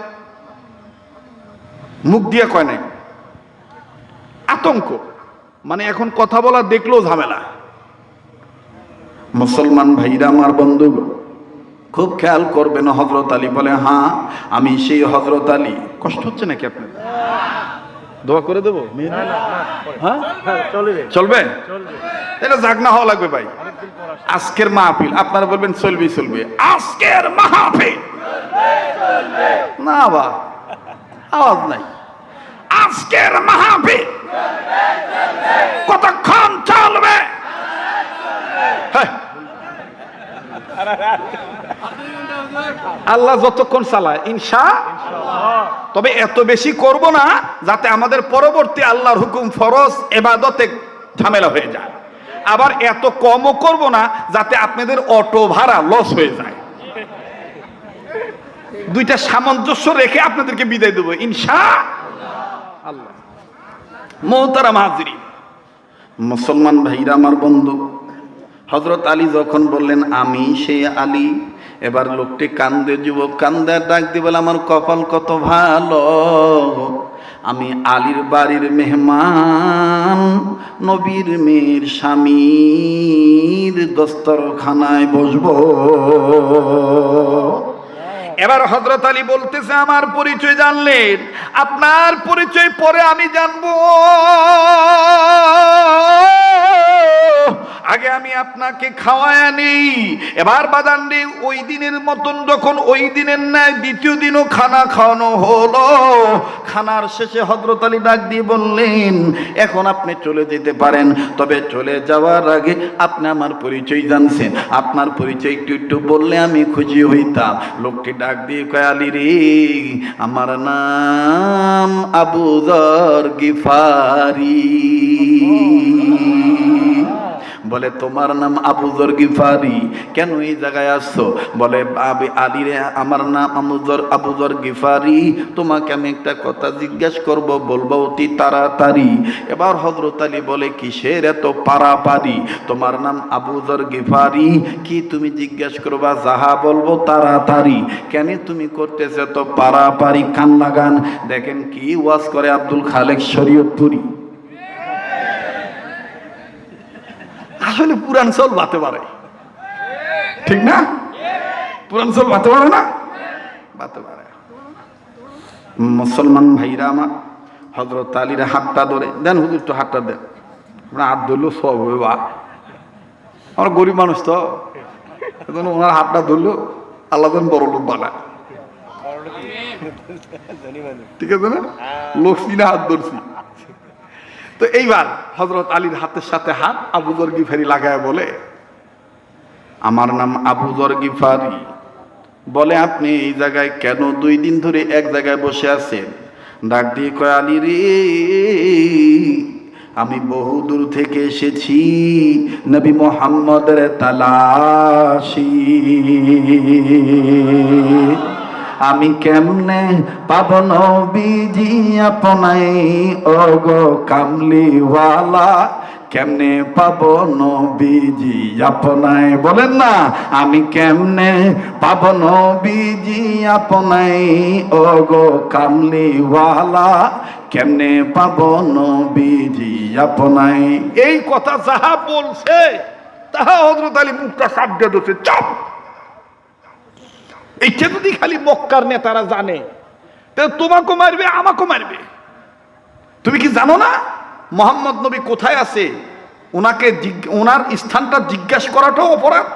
মুখ দিয়ে কয় নাই, আতঙ্ক, মানে এখন কথা বলা দেখলেও ঝামেলা। মুসলমান ভাইরা আমার, বন্ধু খুব খেয়াল করবেন। হযরত আলী বলে, হ্যাঁ আমি সেই হযরত আলী। কষ্ট হচ্ছে নাকি আপনার? দোয়া করে দেবো? হ্যাঁ চলবে, এটা জাগনা হওয়া লাগবে ভাই। আজকের মাহফিল আপনারা বলবেন চলবে চলবে, আজকের মাহফিল না বা আওয়াজ নাই, আজকের মাহফিল কতক্ষণ চলবে? হ্যাঁ, আল্লাহ যতক্ষণ চালায় ইনশাআল্লাহ। তবে এত বেশি করব না যাতে আমাদের পরবর্তী আল্লাহর হুকুম ফরজ ইবাদতে ঝামেলা হয়ে যায়, আবার এত কমও করব না যাতে আপনাদের অটো ভাড়া লস হয়ে যায়। দুইটা সামঞ্জস্য রেখে আপনাদেরকে বিদায় দেব ইনশাআল্লাহ। মুহতারাম হাজিরিন, মুসলমান ভাইরা আমার, বন্ধু, হযরত আলী যখন বললেন আমি সেই আলী, এবার লোকটি কান্দে, যুবক কান্দে, ডাক দিয়ে বলে, আমার কপাল কত ভালো, আমি আলীর বাড়ির মেহমান, নবীর মেয়ের স্বামীর দস্তরখানায় বসবো। এবার হযরত আলী বলতেছে, আমার পরিচয় জানলেন, আপনার পরিচয় পরে আমি জানবো, আগে আমি আপনাকে খাওয়ায় নেই। এবার বাদান্ডি ওই দিনের মতন যখন ওই দিনের ন্যায় দ্বিতীয় দিনও খানা খাওয়ানো হলো, খানার শেষে হযরত আলী ডাক দিয়ে বললেন, এখন আপনি চলে যেতে পারেন, তবে চলে যাওয়ার আগে আপনি আমার পরিচয় জানছেন, আপনার পরিচয় একটু একটু বললে আমি খুশি হইতাম। লোকটি ডাক দিয়ে কয়, আলী রে, আমার নাম আবু যর গিফারি। বলে, তোমার নাম আবু যর গিফারি, কেন এই জায়গায় আসছো? বলে, আলী রে, আমার নাম আবু যর গিফারি, তোমাকে আমি একটা কথা জিজ্ঞাসা করব, বলবো অতি তাড়াতাড়ি। এবার হযরত আলী বলে, কিসের এত পারাপারি? তোমার নাম আবু যর গিফারি, কি তুমি জিজ্ঞাসা করবা? যাহা বলবো তাড়াতাড়ি। কেন তুমি করতেছ এত পারাপারি? কান লাগান, দেখেন কি ওয়াজ করে আব্দুল খালেক শরীয়তপুরি। আসলে পুরাঞ্চল বাতে পারে, ঠিক না? পুরাঞ্চল বাতে পারে না? বাতে পারে। মুসলমান ভাইরা আমার, হযরত আলীর হাতটা ধরে দেন, হুজুর একটু হাতটা দেন। আপনার হাত ধরলেও সব হবে বা, আমরা গরিব মানুষ তো, ওনার হাতটা ধরলো আল্লাহ যেন বড় লোক বানায়, ঠিক আছে না? লোক চিনে হাত ধরছি। তো এইবার হযরত আলীর হাতের সাথে হাত আবু যর গিফারি লাগায় বলে, আমার নাম আবু যর গিফারি। বলে, আপনি এই জায়গায় কেন 2 দিন ধরে এক জায়গায় বসে আছেন? ডাক দিয়ে কয়, আলী রে, আমি বহু দূর থেকে এসেছি নবী মুহাম্মদের তালাশি। আমি কেমনে পাব নবীজি আপনাই, ও গো কামলিওয়ালা, কেমনে পাব নবীজি আপনাই? বলেন না, আমি কেমনে পাব নবীজি আপনাই, ও গো কামলিওয়ালা, কেমনে পাব নবীজি আপনাই? এই কথা যাহা বলছে তাহা হযরত আলী মুখটা সাবধান হচ্ছে, চুপ। এইটা যদি খালি মক্কার নেতারা জানে, তাহলে তোমাকেও মারবে, আমাকেও মারবে। তুমি কি জানো না মোহাম্মদ নবী কোথায় আছে? ওনাকে ওনার স্থানটা জিজ্ঞাসা করাটাও অপরাধ।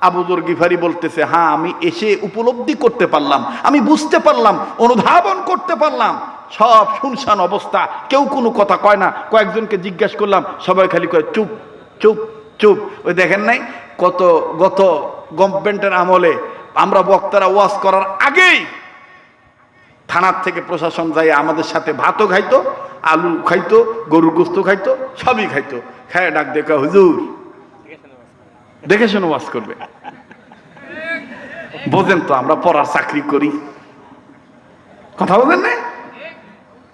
আবু যর গিফারি বলতেছে, হ্যাঁ, আমি এসে উপলব্ধি করতে পারলাম, আমি বুঝতে পারলাম, অনুধাবন করতে পারলাম, সব শুনশান অবস্থা, কেউ কোনো কথা কয় না। কয়েকজনকে জিজ্ঞাসা করলাম, সবাই খালি কয় চুপ চুপ চুপ। ওই দেখেন নাই গত গভর্নমেন্টের আমলে আমরা বক্তারা ওয়াজ করার আগেই থানার থেকে প্রশাসন যায় আমাদের সাথে ভাতও খাইতো, আলু খাইতো, গরুর গোস্ত খাইতো, সবই খাইতো। খায় ডাক দেখা, হুজুর দেখে শুনে ওয়াজ করবে। বোঝেন তো আমরা পড়ার চাকরি করি, কথা বলেন না?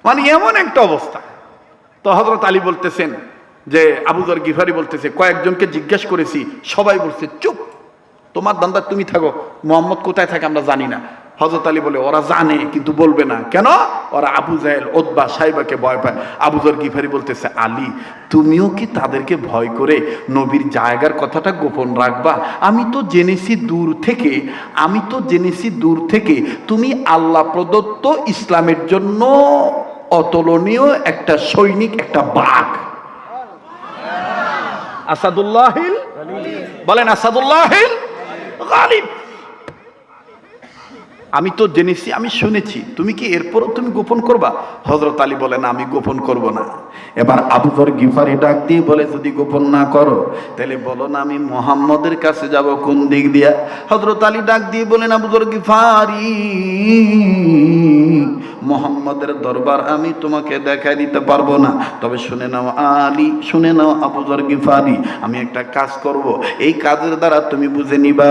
মানে এমন একটা অবস্থা। তো হযরত আলী বলতেছেন যে, আবু যর গিফারি বলতেছে, কয়েকজনকে জিজ্ঞেস করেছি, সবাই বলছে চুপ, তোমার দান্দা তুমি থাকো, মোহাম্মদ কোথায় থাকে আমরা জানি না। হযরত আলী বলে, ওরা জানে কিন্তু বলবে না। কেন? ওরা আবু জাহেল, উতবা, সাইবাকে ভয় পায়। আবু যর গিফারি বলতেছে, আলী, তুমিও কি তাদেরকে ভয় করে নবীর জায়গার কথাটা গোপন রাখবা? আমি তো জেনেছি দূর থেকে তুমি আল্লাহ প্রদত্ত ইসলামের জন্য অতুলনীয় একটা সৈনিক, একটা বাঘ। আসাদুল্লাহিল, বলেন আসাদুল্লাহিল গালিব। আমি তো জেনেছি, আমি শুনেছি, তুমি কি এরপরও তুমি গোপন করবা? হযরত আলী বলেন, আমি গোপন করব না। এবার আবু যর গিফারি ডাক দিয়ে বলে, যদি গোপন না করো তাহলে বলো না আমি মুহাম্মদের কাছে যাব কোন দিক দিয়া? হযরত আলী ডাক দিয়ে বলেন, আবু যর গিফারি, মুহাম্মদের দরবার আমি তোমাকে দেখাই দিতে পারবো না, তবে শুনে নাও আলী, শুনে নাও আবু যর গিফারি, আমি একটা কাজ করব, এই কাজের দ্বারা তুমি বুঝে নিবা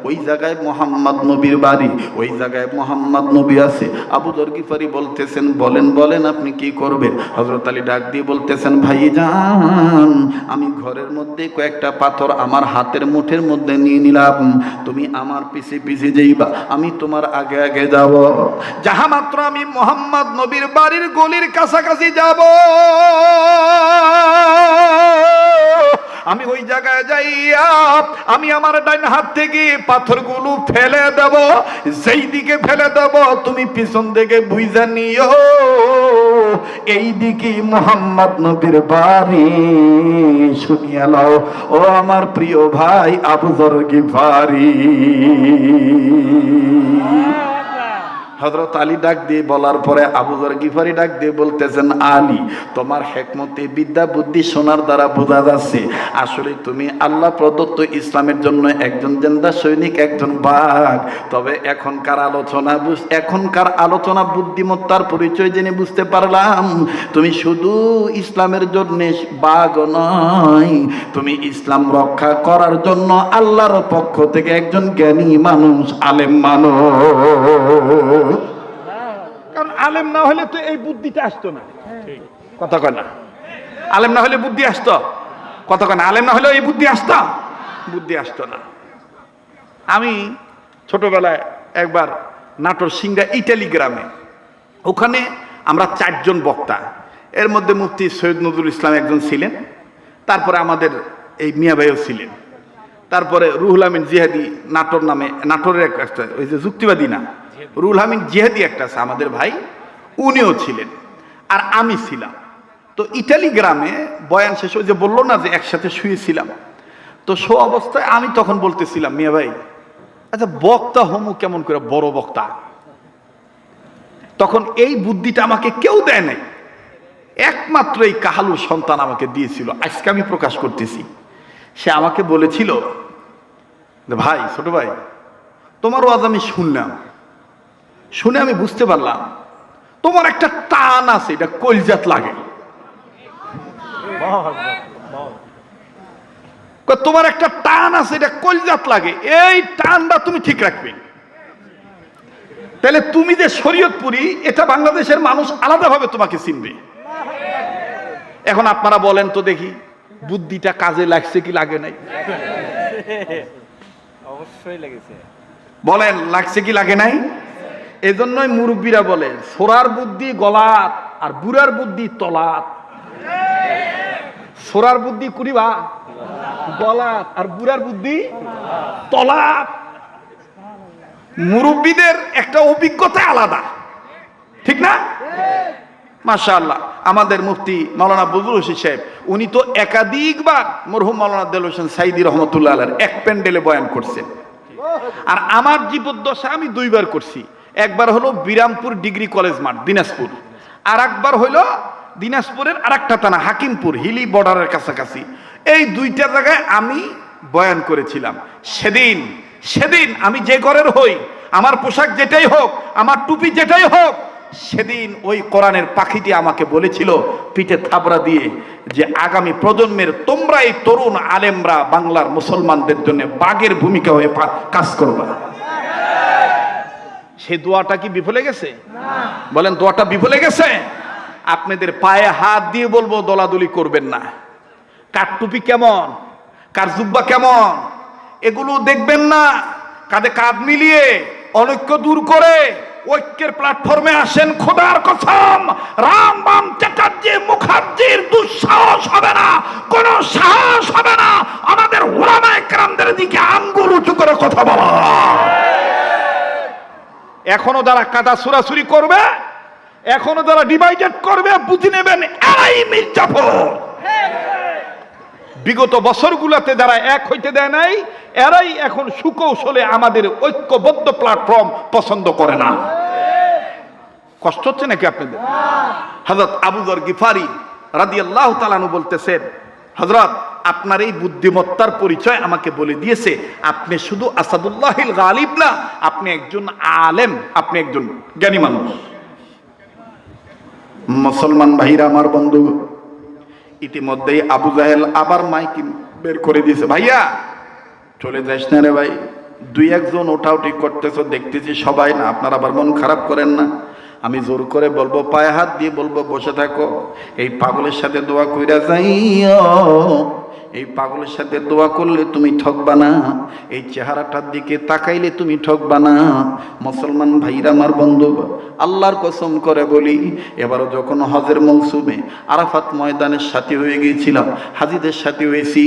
ওই জায়গায় মুহাম্মদ নবীর বাড়ি, ওই জায়গায় মুহাম্মদ নবী আছে। আবু যর গিফারি বলতেছেন, বলেন বলেন আপনি কি করবেন? হযরত আলী ডাক দিয়ে বলতেছেন, ভাইজান, আমি ঘরের মধ্যে কয়েকটা পাথর আমার হাতের মুঠের মধ্যে নিয়ে নিলাম, তুমি আমার পিছে পিছে যাইবা, আমি তোমার আগে আগে যাব। যাহা মাত্র আমি মুহাম্মদ নবীর বাড়ির গলির কাছাকাছি যাব, আমি ওই জায়গায় যাইয়া আমি আমার ডান হাত থেকে পাথরগুলো ফেলে দেব, যেই দিকে ফেলে দেব তুমি পিছন থেকে বুঝা নিও এই দিকে মুহাম্মদ নবীর বাড়ি। শুনিয়া লও ও আমার প্রিয় ভাই আবু যর গিফারি। হযরত আলী ডাক দিয়ে বলার পরে আবু যর গিফারি ডাক দিয়ে বলতেছেন, আলী, তোমার হিকমতে বিদ্যা বুদ্ধি শোনার দ্বারা বোঝা যাচ্ছে আসলে তুমি আল্লাহ প্রদত্ত ইসলামের জন্য একজন জেন্দা সৈনিক, একজন বাঘ। তবে এখনকার আলোচনা বুদ্ধিমত্তার পরিচয় জেনে বুঝতে পারলাম তুমি শুধু ইসলামের জন্য বাঘ নয়, তুমি ইসলাম রক্ষা করার জন্য আল্লাহর পক্ষ থেকে একজন জ্ঞানী মানুষ, আলেম মানুষ। কারণ আলেম না হলে তো এই বুদ্ধিটা আসতো না, কথা কয় না? আলেম না হলে বুদ্ধি আসতো, কথা কয় না? আলেম না হলে এই বুদ্ধি আসতো না। আমি ছোটবেলায় একবার নাটোর সিংড়া ইটালি গ্রামে, ওখানে আমরা 4 জন বক্তা, এর মধ্যে মুফতি সৈয়দ নজরুল ইসলাম একজন ছিলেন, তারপরে আমাদের এই মিয়া ভাইও ছিলেন, তারপরে রুহুল আমিন জিহাদি নাটোরের একটা ওই যে যুক্তিবাদী না, রুহুল আমিন জিহাদি একটা আছে আমাদের ভাই, উনিও ছিলেন আর আমি ছিলাম। তো ইটালি গ্রামে বয়ান শেষ হয়ে যে বললো না যে একসাথে শুয়েছিলাম, তো শো অবস্থায় আমি তখন বলতেছিলাম, মিয়া ভাই আচ্ছা বক্তা হমু কেমন করে বড় বক্তা? তখন এই বুদ্ধিটা আমাকে কেউ দেয় নাই, একমাত্র এই কাহালু সন্তান আমাকে দিয়েছিল, আজকে আমি প্রকাশ করতেছি। সে আমাকে বলেছিল যে ভাই, ছোট ভাই, তোমার ওয়াজ আমি শুনলাম, শুনে আমি বুঝতে পারলাম তোমার একটা টান আছে, এটা কলজাত লাগে। তোমার একটা টান আছে, এটা কলজাত লাগে, এই টানটা তুমি ঠিক রাখবে। তাহলে তুমি যে শরীয়তপুরি, এটা বাংলাদেশের মানুষ আলাদাভাবে তোমাকে চিনবে। এখন আপনারা বলেন তো দেখি, বুদ্ধিটা কাজে লাগছে কি লাগে নাই? অবশ্যই লেগেছে। বলেন লাগছে কি লাগে নাই? এজন্যই মুরব্বীরা বলে ছোড়ার বুদ্ধি গলাত আর বুড়ার বুদ্ধি তলাত। ছোড়ার বুদ্ধি কুড়িবা গলাত আর বুড়ার বুদ্ধি তলাত। মুরব্বীদের একটা অভিজ্ঞতা আলাদা, ঠিক না? মাশাআল্লাহ, আমাদের মুফতি মাওলানা বজলুল হোসেন সাহেব, উনি তো একাধিকবার মরহুম মাওলানা দেলোয়ার হোসেন সাইদি রহমতুল্লাহ আলাইহির এক প্যান্ডেলে বয়ান করছেন। আর আমার জীবদ্দশা আমি দুইবার করছি, একবার হলো বিরামপুর ডিগ্রি কলেজ মাঠ দিনাজপুর, আর একবার হলো দিনাজপুরের আরেকটা থানা হাকিমপুর হিলি বর্ডারের কাছাকাছি। এই দুইটা জায়গায় আমি বয়ান করেছিলাম। সেদিন আমি যে ঘরের হই, আমার পোশাক যেটাই হোক, আমার টুপি যেটাই হোক, সেদিন ওই কোরআনের পাখিটি আমাকে বলেছিল পিঠে থাবড়া দিয়ে যে আগামী প্রজন্মের তোমরা এই তরুণ আলেমরা বাংলার মুসলমানদের জন্য বাঘের ভূমিকা হয়ে কাজ করবা। সেই দোয়াটা কি বিফলে গেছে? বলেন দোয়াটা বিফলে গেছে? আপনাদের পায়ে হাত দিয়ে বলবো দলাদলি করবেন না। কার টুপি কেমন, কার জুব্বা কেমন, এগুলো দেখবেন না। কাঁধে কাঁধ মিলিয়ে অনৈক্য দূর করে ঐক্যের প্ল্যাটফর্মে আসেন। খোদার কসম, রামবাম চ্যাটার্জি মুখার্জির দুঃসাহস হবে না, কোন সাহস হবে না আমাদের উলামায়ে কেরামদের দিকে আঙ্গুল উঁচু করে কথা বলা। এখনো যারা কাটা সুরাসুরি করবে, এখনো যারা ডিভাইডেড করবে, বুঝে নেবেন এরাই মির্জাফর। বিগত বছরগুলোতে যারা এক হইতে দেয় নাই, এরাই এখন সুকৌশলে আমাদের ঐক্যবদ্ধ প্ল্যাটফর্ম পছন্দ করে না। কষ্ট হচ্ছে নাকি আপনাদের? হযরত আবু যর গিফারি রাদিয়াল্লাহু তাআলা আনহু বলতেছেন, হযরত আপনার এই বুদ্ধিমত্তার পরিচয় আমাকে বলে দিয়েছে, আপনি শুধু আসাদুল্লাহিল গালিব না, আপনি একজন আলেম, আপনি একজন জ্ঞানী মানুষ। মুসলমান ভাইরা আমার বন্ধু, ইতিমধ্যেই আবু জাহেল আবার মাইক বের করে দিয়েছে, ভাইয়া চলে যাস না রে ভাই, দুই একজন ওঠাউঠি করতেছ দেখতেছি সবাই, না আপনারা আবার মন খারাপ করেন না। আমি জোর করে বলবো, পায়ে হাত দিয়ে বলবো বসে থাকো, এই পাগলের সাথে দোয়া কইরা যাইও। এই পাগলের সাথে দোয়া করলে তুমি ঠকবা না, এই চেহারাটার দিকে তাকাইলে তুমি ঠকবা না। মুসলমান ভাইরা আমার বন্ধু, আল্লাহর কসম করে বলি, এবারও যখন হজের মৌসুমে আরাফাত ময়দানের সাথী হয়ে গিয়েছিলাম, হাজিদের সাথী হয়েছি,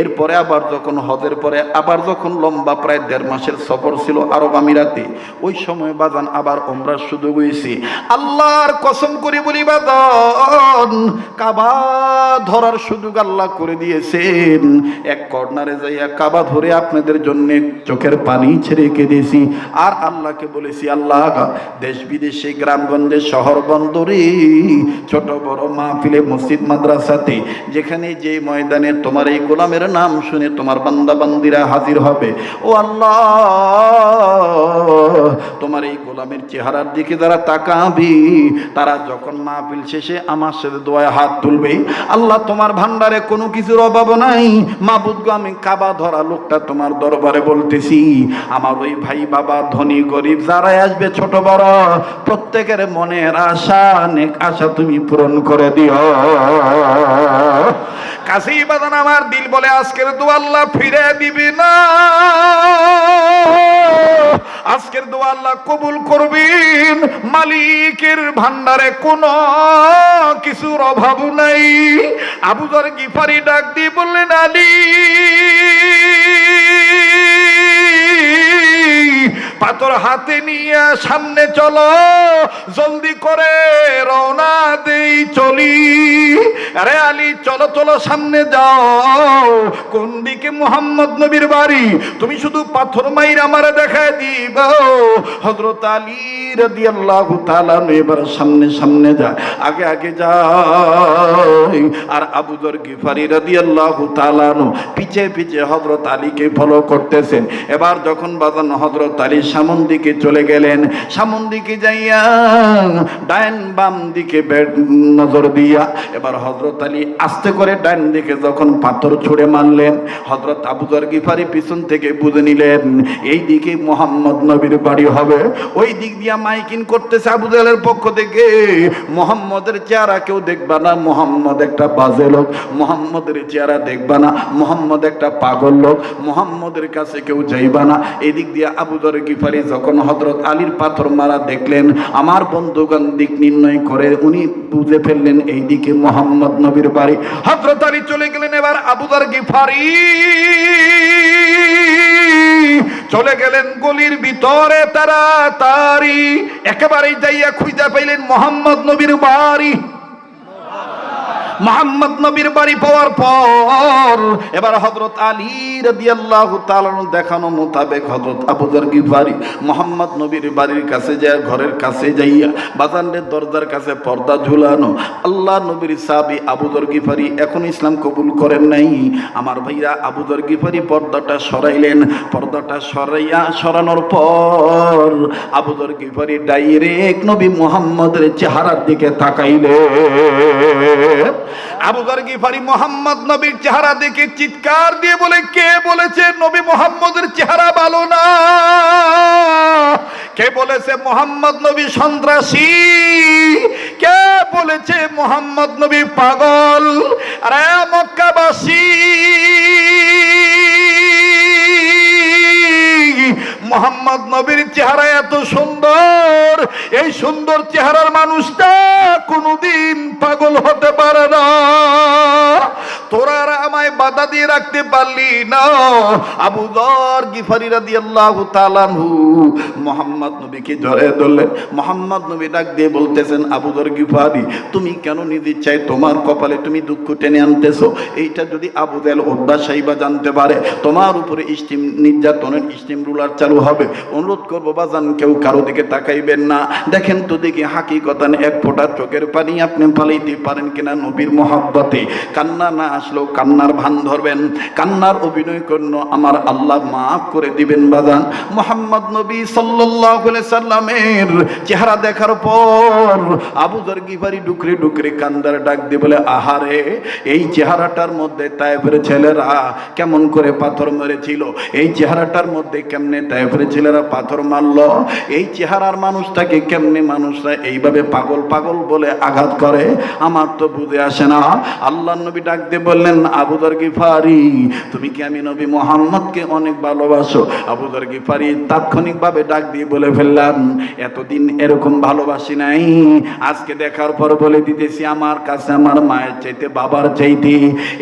এরপরে আবার যখন হজের পরে আবার যখন লম্বা প্রায় 1.5 মাসের সফর ছিল আরব আমিরাতে, ওই সময় বাজান আবার ওমরার সুযোগ হয়েছে। আল্লাহর কসম করে বলি বাজান, কাবা ধরার সুযোগ আল্লাহ করে দিয়েছে। এক কর্নারে যাইয়া কাবা ধরে আপনাদের জন্য চোখের পানি ছেড়ে কেঁদেছি, আর আল্লাহকে বলেছি, আল্লাহ দেশ বিদেশে গ্রামগঞ্জে শহর বন্দরে ছোট বড় মাহফিলে মসজিদ মাদ্রাসাতে যেখানে যে ময়দানে তোমার এই গোলামের নাম শুনে তোমার বান্দা বান্দিরা হাজির হবে, ও আল্লাহ তোমার এই গোলামের চেহারার দিকে যারা তাকাবি, তারা যখন মাহফিল শেষে আমার সাথে দোয়ায় হাত তুলবে, আল্লাহ তোমার ভান্ডারে কোনো কিছুর অভাব নাই। মাবুদ গো, আমি কাবা ধরা লোকটা তোমার দরবারে বলতেছি, আমার ওই ভাই বাবা ধনী গরিব যারাই আসবে ছোট বড়, প্রত্যেকের মনের আশা নেক আশা তুমি পূরণ করে দিও। কাছেই বাদান আমার দিল বলে আজকের দোয়া আল্লাহ ফিরে দিবি না, আজকের দোয়া আল্লাহ কবুল করবেন। মালিকের ভান্ডারে কোনো কিছুর অভাব নাই। আবু যর গিফারি ডাক দিয়ে বললেন, আলী পাথর হাতে নিয়ে সামনে চলো, জলদি করে রওনা দেই চলি। আরে আলী চলো চলো সামনে যাও, কোন দিকে মুহাম্মদ নবীর বাড়ি? তুমি শুধু পাথর মাইর আমারে দেখায় দিব। হযরত আলী রাদিয়াল্লাহু তাআলা এবার সামনে সামনে যায়, আগে আগে যায়, আর আবু যর গিফারি রাদিয়াল্লাহু তাআলা পিছে পিছে হযরত আলীকে ফলো করতেছেন। এবার যখন বাজান হযরত আলী সামন দিকে চলে গেলেন, সামন দিকে যাইয়া ডাইন বাম দিকে নজর দিয়া এবার হযরত আলী আস্তে করে ডাইন দিকে যখন পাথর ছুঁড়ে মারলেন, হযরত আবু যর গিফারি পিছন থেকে বুঝে নিলেন এই দিকে মুহাম্মদ নবীর বাড়ি হবে। ওই দিক দিয়া মাইকিং করতেছে আবু জাহেলের পক্ষ থেকে, মুহাম্মদের চেহারা কেউ দেখবা না, মুহাম্মদ একটা বাজে লোক, মুহাম্মদের চেহারা দেখবা না, মুহাম্মদ একটা পাগল লোক, মুহাম্মদের কাছে কেউ যাইবা না। এদিক দিয়ে আবু যর গিফারি যখন হযরত আলীর পাথর মারা দেখলেন, আমার বন্ধুগণ দিক নির্ণয় করে উনি বুঝে ফেললেন এই দিকে মুহাম্মদ নবীর বাড়ি। হযরত আলী চলে গেলেন, এবার আবু যর গিফারি চলে গেলেন গলির ভিতরে তাড়াতাড়ি, একেবারেই যাইয়া খুঁজে পাইলেন মুহাম্মদ নবীর বাড়ি। মুহাম্মদ নবীর বাড়ি পাওয়ার পর এবার হযরত আলী রাদিয়াল্লাহু তাআলা দেখানো মোতাবেক হযরত আবু যর গিফারি মুহাম্মদ নবীর বাড়ির কাছে যায়, ঘরের কাছে যাইয়া বাজানের দরজার কাছে পর্দা ঝুলানো। আল্লাহ নবীর সাহাবী আবু যর গিফারি এখন ইসলাম কবুল করেন নাই। আমার ভাইরা আবু যর গিফারি পর্দাটা সরাইলেন, পর্দাটা সরানোর পর আবু যর গিফারি ডাইরেক্ট নবী মুহাম্মদের চেহারার দিকে তাকাইলেন। আবু যর গিফারি মুহাম্মদ নবীর চেহারা দেখে চিৎকার দিয়ে বলে, কে বলেছে নবী মুহাম্মদের চেহারা ভালো না? কে বলেছে মুহাম্মদ নবী সন্ত্রাসী? কে বলেছে মুহাম্মদ নবী পাগল? আরে মক্কাবাসী, মুহাম্মদ নবীর চেহারা এত সুন্দর, এই সুন্দর চেহারার মানুষটা কোনোদিন পাগল হতে পারে না। তোরা আমায় বাধা দিয়ে রাখতে পারলি না। আবু যর গিফারি রাদিয়াল্লাহু তাআলা আনহু মুহাম্মদ নবীকে জড়িয়ে ধরলেন। মুহাম্মদ নবী ডাক দিয়ে বলতেছেন, আবু যর গিফারি তুমি কেন নিজে ইচ্ছায় তোমার কপালে তুমি দুঃখ টেনে আনতেছো? এইটা যদি আবু জাহেল ওদ্দা সাহিবা জানতে পারে, তোমার উপরে স্টিম নির্যাতনের স্টিম রুলার চালু হবে। অনুরোধ করবো বাজান কেউ কারো দিকে তাকাইবেন না। দেখেন তো দেখি হাকিকতান এক ফোঁটা চোখের পানি আপনি ফালাইতে পারেন কিনা নবীর মহব্বতে। কান্না না আসলেও কান্নার ভান ধরবেন, কান্নার অভিনয় করল, আমার আল্লাহ মাফ করে দিবেন বাজান। মুহাম্মদ নবী সাল্লাল্লাহু আলাইহি সাল্লামের চেহারা দেখার পর আবু যর গিফারি ডুকরে ডুকরে কান্দার ডাক দিয়ে বলে, আহারে এই চেহারাটার মধ্যে তায়েফের ছেলেরা কেমন করে পাথর মেরেছিল, এই চেহারাটার মধ্যে কেমনে তায়েফের ছেলেরা পাথর মারলো, এই চেহারার মানুষটাকে কেমনে মানুষরা এইভাবে পাগল পাগল বলে আঘাত করে, আমার তো বুঝে আসে না। আল্লাহ নবী ডাক দিয়ে বললেন, আবু যর গিফারি তুমি কি আমি নবী মুহাম্মদকে অনেক ভালোবাসো? আবু যর গিফারি তাৎক্ষণিকভাবে ডাক দিয়ে বলে ফেললাম, এতদিন এরকম ভালোবাসি নাই, আজকে দেখার পর বলে দিতেছি আমার কাছে আমার মায়ের চাইতে বাবার চাইতে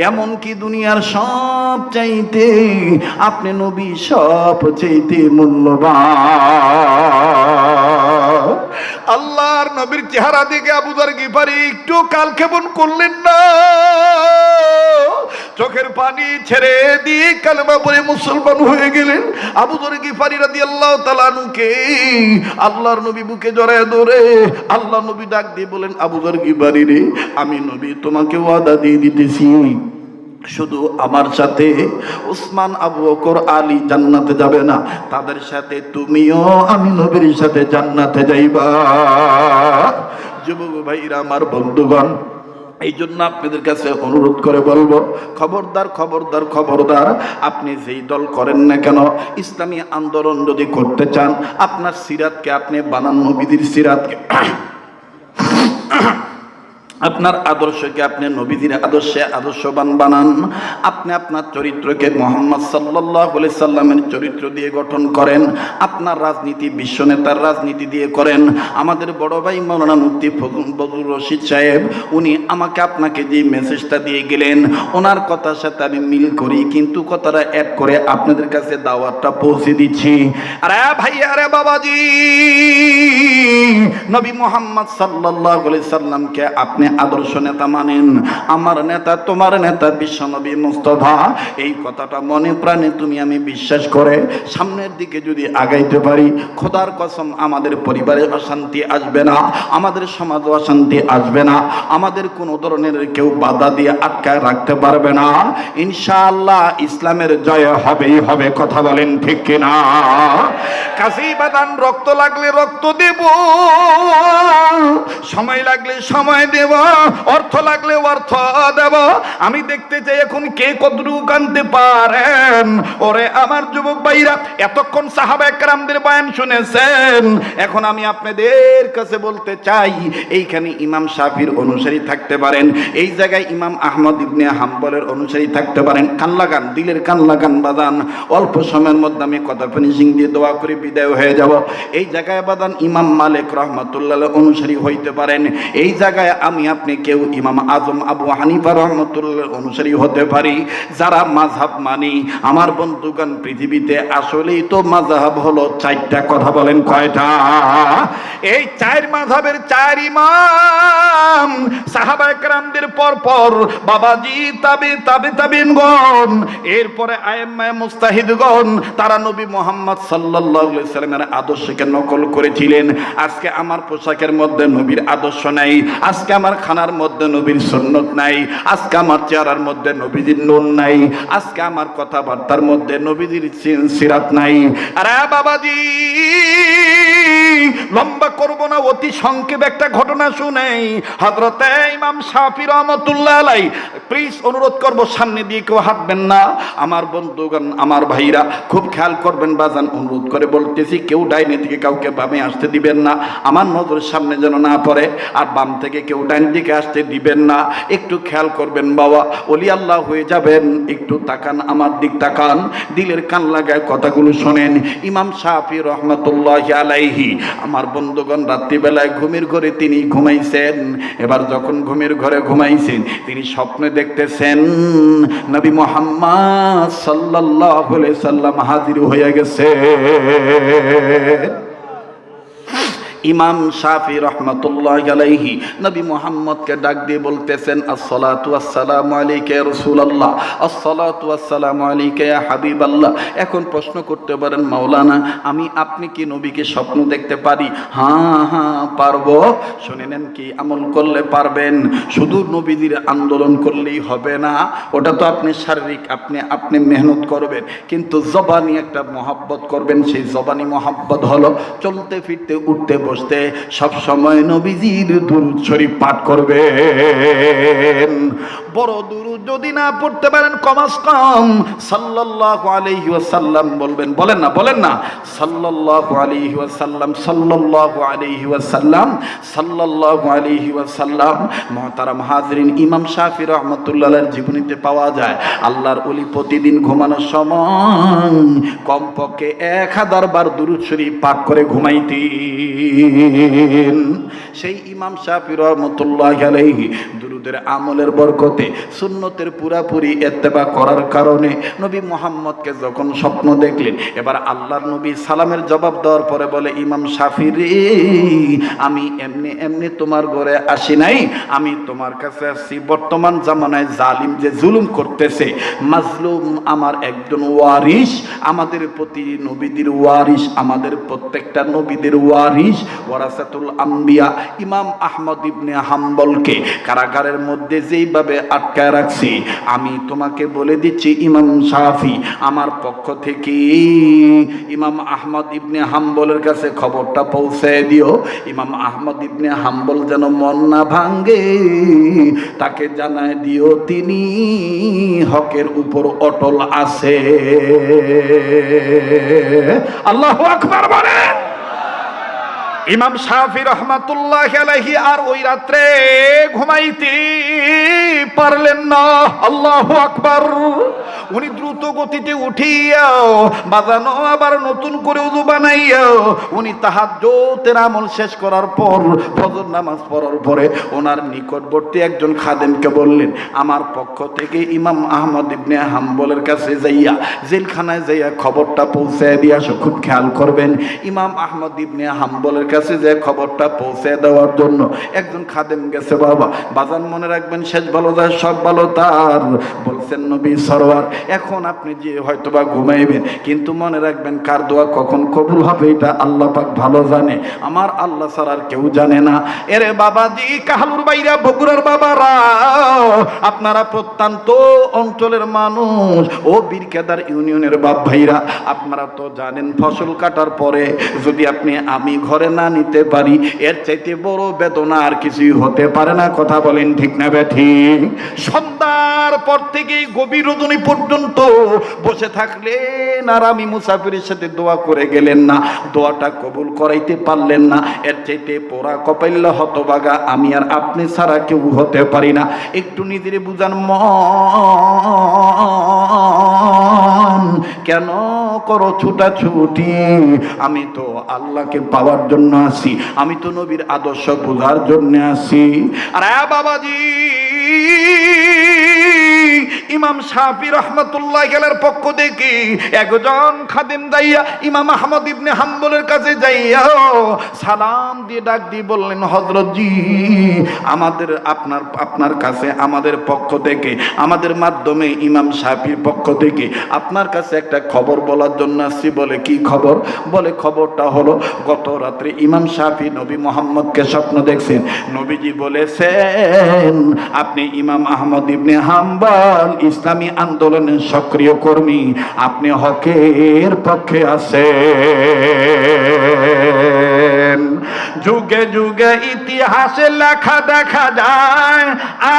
এমনকি দুনিয়ার সব চাইতে আপনি নবী সব চাইতে মূল্যবান। আল্লাহর নবীর চেহারা দেখে আবু যর গিফারি একটু কালক্ষেপণ করলেন না, চোখের পানি ছেড়ে দিয়ে কালেমা পড়ে মুসলমান হয়ে গেলেন। আবু যর গিফারি রাদিয়াল্লাহু তাআলা আনহুকে আল্লাহর নবী বুকে জড়ায় ধরে আল্লাহ নবী ডাক দিয়ে বলেন, আবু যর গিফারি রে, আমি নবী তোমাকে ওয়াদা দিয়ে দিতেছি, শুধু আমার সাথে উসমান, আবু বকর, আলী জান্নাতে যাবে না, তাদের সাথে তুমিও আমি নবীর সাথে জান্নাতে যাইবা। যুবক ভাইরা আমার বন্ধুগণ, এই জন্য আপনাদের কাছে অনুরোধ করে বলবো, খবরদার খবরদার খবরদার, আপনি যেই দল করেন না কেন, ইসলামী আন্দোলন যদি করতে চান, আপনার সিরাতকে আপনি বানান নবীদের সিরাতকে আপনার আদর্শকে আপনি নবীদের আদর্শে আদর্শবান বানান। আপনি আপনার চরিত্রকে মুহাম্মদ সাল্লাল্লাহু আলাইহি সাল্লামের চরিত্র দিয়ে গঠন করেন। আপনার রাজনীতি বিশ্ব নেতার রাজনীতি দিয়ে করেন। আমাদের বড় ভাই মাওলানা মুফতি ফজলুর রশিদ সাহেব, উনি আমাকে আপনাকে যে মেসেজটা দিয়ে গেলেন, ওনার কথার সাথে আমি মিল করি, কিন্তু কথাটা অ্যাড করে আপনাদের কাছে দাওয়াতটা পৌঁছে দিচ্ছি। আরে ভাইয়া, আরে বাবাজি, নবী মুহাম্মদ সাল্লাল্লাহু আলাইহি সাল্লামকে আপনি আদর্শ নেতা মানেন। আমার নেতা, তোমার নেতা বিশ্বনবী মুস্তাফা। এই কথাটা মনে প্রাণে তুমি আমি বিশ্বাস করে সামনের দিকে যদি আগাইতে পারি, খোদার কসম আমাদের পরিবারে অশান্তি আসবে না, আমাদের সমাজে অশান্তি আসবে না, আমাদের কোনো ধরনের কেউ বাধা দিয়ে আটকায় রাখতে পারবে না। ইনশাআল্লাহ ইসলামের জয় হবেই হবে। কথা বলেন ঠিক কিনা? কাশি বাদান, রক্ত লাগলে রক্ত দেব, সময় লাগলে সময় দেব, অর্থ লাগলে অর্থ দেব। আমি দেখতে চাই এখন কে কতটুকু আনতে পারেন। ওরে আমার যুবক ভাইরা, এতক্ষণ সাহাবায়ে কেরামদের বয়ান শুনেছেন, এখন আমি আপনাদের কাছে বলতে চাই, এইখানে ইমাম শাফির অনুসারী থাকতে পারেন, এই জায়গায় ইমাম আহমদ ইবনে হাম্বলের অনুসারী থাকতে পারেন। কান লাগান, দিলের কান লাগান বাদান। অল্প সময়ের মধ্যে আমি কথা ফিনিশিং দিয়ে দোয়া করে বিদায় হয়ে যাব। এই জায়গায় বাদান ইমাম মালিক রহমাতুল্লাহ অনুসারী হইতে পারেন। এই জায়গায় আমি আপনি কেউ ইমাম আজম আবু হানিফা রহমাতুল্লাহ অনুসারী হতে পারি। যারা মাযহাব মানি, আমার বন্ধুগণ, পৃথিবীতে আসলেই তো মাযহাব হলো চারটা। কথা বলেন কয়টা? এই চার মাযহাবের চার ইমাম সাহাবায়ে কেরামদের পর পর বাবাজি তাবিঈনগণ, এরপরে আইম্মায়ে মুজতাহিদগণ, তারা নবী মুহাম্মদ সাল্লাল্লাহু আলাইহি সাল্লামের আদর্শকে নকল করেছিলেন। আজকে আমার পোশাকের মধ্যে নবীর আদর্শ নাই, আজকে আমার খানার মধ্যে নবীর সুন্নত নাই, আজকে আমার চেহারার মধ্যে নবীজির নূর নাই, আজকে আমার কথাবার্তার মধ্যে নবীজির সিরাত নাই। আরে বাবাজি, লম্বা করব না, অতি সংক্ষেপ একটা ঘটনা শুনেই। হযরতে ইমাম শাফি রহমাতুল্লাহ আলাইহি, প্লিজ অনুরোধ করব সামনে দিয়ে কেউ হাঁটবেন না। আমার বন্ধুগণ, আমার ভাইরা, খুব খেয়াল করবেন বাজান, অনুরোধ করে বলতেছি, কেউ ডাইনে থেকে কাউকে বামে আসতে দিবেন না, আমার নজরের সামনে যেন না পড়ে। আর বাম থেকে কেউ ডাইন দিকে আসতে দিবেন না, একটু খেয়াল করবেন বাবা, ওলি আল্লাহ হয়ে যাবেন। একটু তাকান, আমার দিক তাকান, দিলের কান লাগায় কথাগুলো শোনেন। ইমাম শাফি রহমাতুল্লাহি আলাইহি, আমার বন্ধুগণ, রাত্রিবেলায় ঘুমের ঘরে তিনি ঘুমাইছেন। এবার যখন ঘুমের ঘরে ঘুমাইছেন, তিনি স্বপ্নে দেখতেছেন নবী মুহাম্মদ সাল্লাল্লাহু আলাইহি সাল্লাম হাজির হয়ে গেছে। ইমাম শাফি রহমাতুল্লাহি আলাইহি নবী মুহাম্মদকে ডাক দিয়ে বলতেছেন, আসসালাতু ওয়াসসালামু আলাইকা ইয়া রাসূলুল্লাহ, আসসালাতু ওয়াসসালামু আলাইকা ইয়া হাবিবাল্লাহ। এখন প্রশ্ন করতে পারেন, মাওলানা, আমি আপনি কি নবীকে স্বপ্ন দেখতে পারি? হ্যাঁ পারবো। শুনে নেন, কি আমল করলে পারবেন? শুধু নবীদের আন্দোলন করলেই হবে না, ওটা তো আপনি শারীরিক, আপনি মেহনত করবেন, কিন্তু জবানি একটা মহব্বত করবেন। সেই জবানি মহব্বত হলো চলতে ফিরতে উঠতে বসতে সব সময় নবীজির দুরূদ শরীফ পাঠ করবেন। বড় দুরূদ যদি না পড়তে পারেন, কমাস কম সাল্লাল্লাহু আলাইহি ওয়াসাল্লাম বলবেন। বলেন না সাল্লাল্লাহু আলাইহি ওয়াসাল্লাম, সাল্লাল্লাহু আলাইহি ওয়াসাল্লাম, সাল্লাল্লাহু আলাইহি ওয়াসাল্লাম। মুহতারাম হাজরিন, ইমাম শাফি রাহমাতুল্লাহ আলাইহির জীবনীতে পাওয়া যায়, আল্লাহর ওলি প্রতিদিন ঘুমানোর সময় কমপক্ষে 1000 বার দুরূদ শরীফ পাঠ করে ঘুমাইতেন। সেই ইমাম শাফি রাহমাতুল্লাহি আলাইহি দুরূদের আমলের বরকতে, সুন্নতের পুরাপুরি ইত্তেবা করার কারণে নবী মুহাম্মদকে যখন স্বপ্ন দেখলেন, এবার আল্লাহর নবী সালামের জবাব দেওয়ার পরে বলে, ইমাম শাফি রে, আমি এমনি তোমার ঘরে আসি নাই, আমি তোমার কাছে আসছি বর্তমান জামানায় জালিম যে জুলুম করতেছে, মাজলুম আমার একজন ওয়ারিস, আমাদের প্রতি নবীদের ওয়ারিস, আমাদের প্রত্যেকটা নবীদের ওয়ারিস, ওয়ারাসাতুল আম্বিয়া ইমাম আহমদ ইবনে হাম্বলকে কারাগারের মধ্যে যেইভাবে আটকায় রাখছি, আমি তোমাকে বলে দিচ্ছি ইমাম শাফি, আমার পক্ষ থেকে ইমাম আহমদ ইবনে হাম্বলের কাছে খবরটা পৌঁছে দিও। ইমাম আহমদ ইবনে হাম্বল যেন মন না ভাঙ্গে, তাকে জানায় দিও তিনি হকের উপর অটল আছে। আল্লাহু আকবার বলেন। ইমাম শাফি রহমাতুল্লাহি আলাইহি আর ওই রাত্রে ঘুমাইতে পারলেন না। আল্লাহু আকবার। উনি দ্রুত গতিতে উঠিয়াও বাজানো আবার নতুন করে ওযু বানাইয়াও উনি তাহাজ্জুদের আমল শেষ করার পর ফজর নামাজ পড়ার পরে ওনার নিকটবর্তী একজন খাদেমকে বললেন, আমার পক্ষ থেকে ইমাম আহমদ ইবনে হাম্বলের কাছে যাইয়া জেলখানায় যাইয়া খবরটা পৌঁছায় দিয়ে আসো। খুব খেয়াল করবেন, ইমাম আহমদ ইবনে হাম্বলের কাছে যে খবরটা পৌঁছে দেওয়ার জন্য একজন খাদেম গেছে। বাবা বাজান মনে রাখবেন, শেষ ভালো যায় সব ভালো তার। বলছেন নবী সরওয়ার, এখন আপনি যে হয়তোবা ঘুমাইবেন, কিন্তু মনে রাখবেন কার দোয়া কখন কবুল হবে এটা আল্লাহ পাক ভালো জানে, আমার আল্লাহ ছাড়া আর কেউ জানে না। এরে বাবাজি, কাহালুর বাইরা, বগুড়ার বাবারা, আপনারা প্রত্যন্ত অঞ্চলের মানুষ, ও বীরকেদার ইউনিয়নের বাপ ভাইরা, আপনারা তো জানেন ফসল কাটার পরে যদি আমি ঘরে না নিতে পারি, এর চাইতে বড় বেদনা আর কিছুই হতে পারে না। কথা বলেন ঠিক না বেঠিক? সন্ধ্যার পর থেকে গভীর রজনী পর্যন্ত বসে থাকলেন আর আমি মুসাফিরের সাথে দোয়া করে গেলেন না, দোয়াটা কবুল করাইতে পারলেন না। এর চাইতে পোড়া কপাইল্লা হতবাগা আমি আর আপনি ছাড়া কেউ হতে পারি না। একটু নিজেরে বুঝান, মন কেন করো ছুটাছুটি? আমি তো আল্লাহকে পাওয়ার জন্য আসি, আমি তো নবীর আদর্শ বোঝার জন্য আসি। আর বাবাজি, ইমাম শাফি রহমাতুল্লাহি আলাইহির পক্ষ থেকে একজন খাদেম যাইয়া ইমাম আহমদ ইবনে হাম্বলের কাছে যাইয়া সালাম দিয়ে ডাক দিয়ে বললেন, হযরত জি, আমাদের আপনার কাছে আমাদের পক্ষ থেকে, আমাদের মাধ্যমে ইমাম শাফির পক্ষ থেকে আপনার কাছে একটা খবর বলার জন্য আসছি। বলে কি খবর? বলে খবরটা হলো, গত রাত্রে ইমাম শাফি নবী মুহাম্মদকে স্বপ্ন দেখছেন। নবীজি বলেছেন আপনি ইমাম আহমদ ইবনে হাম্বল ইসলামী আন্দোলনের সক্রিয় কর্মী, আপনি হকের পক্ষে আছেন। যুগে যুগে ইতিহাসে লেখা দেখা যায়,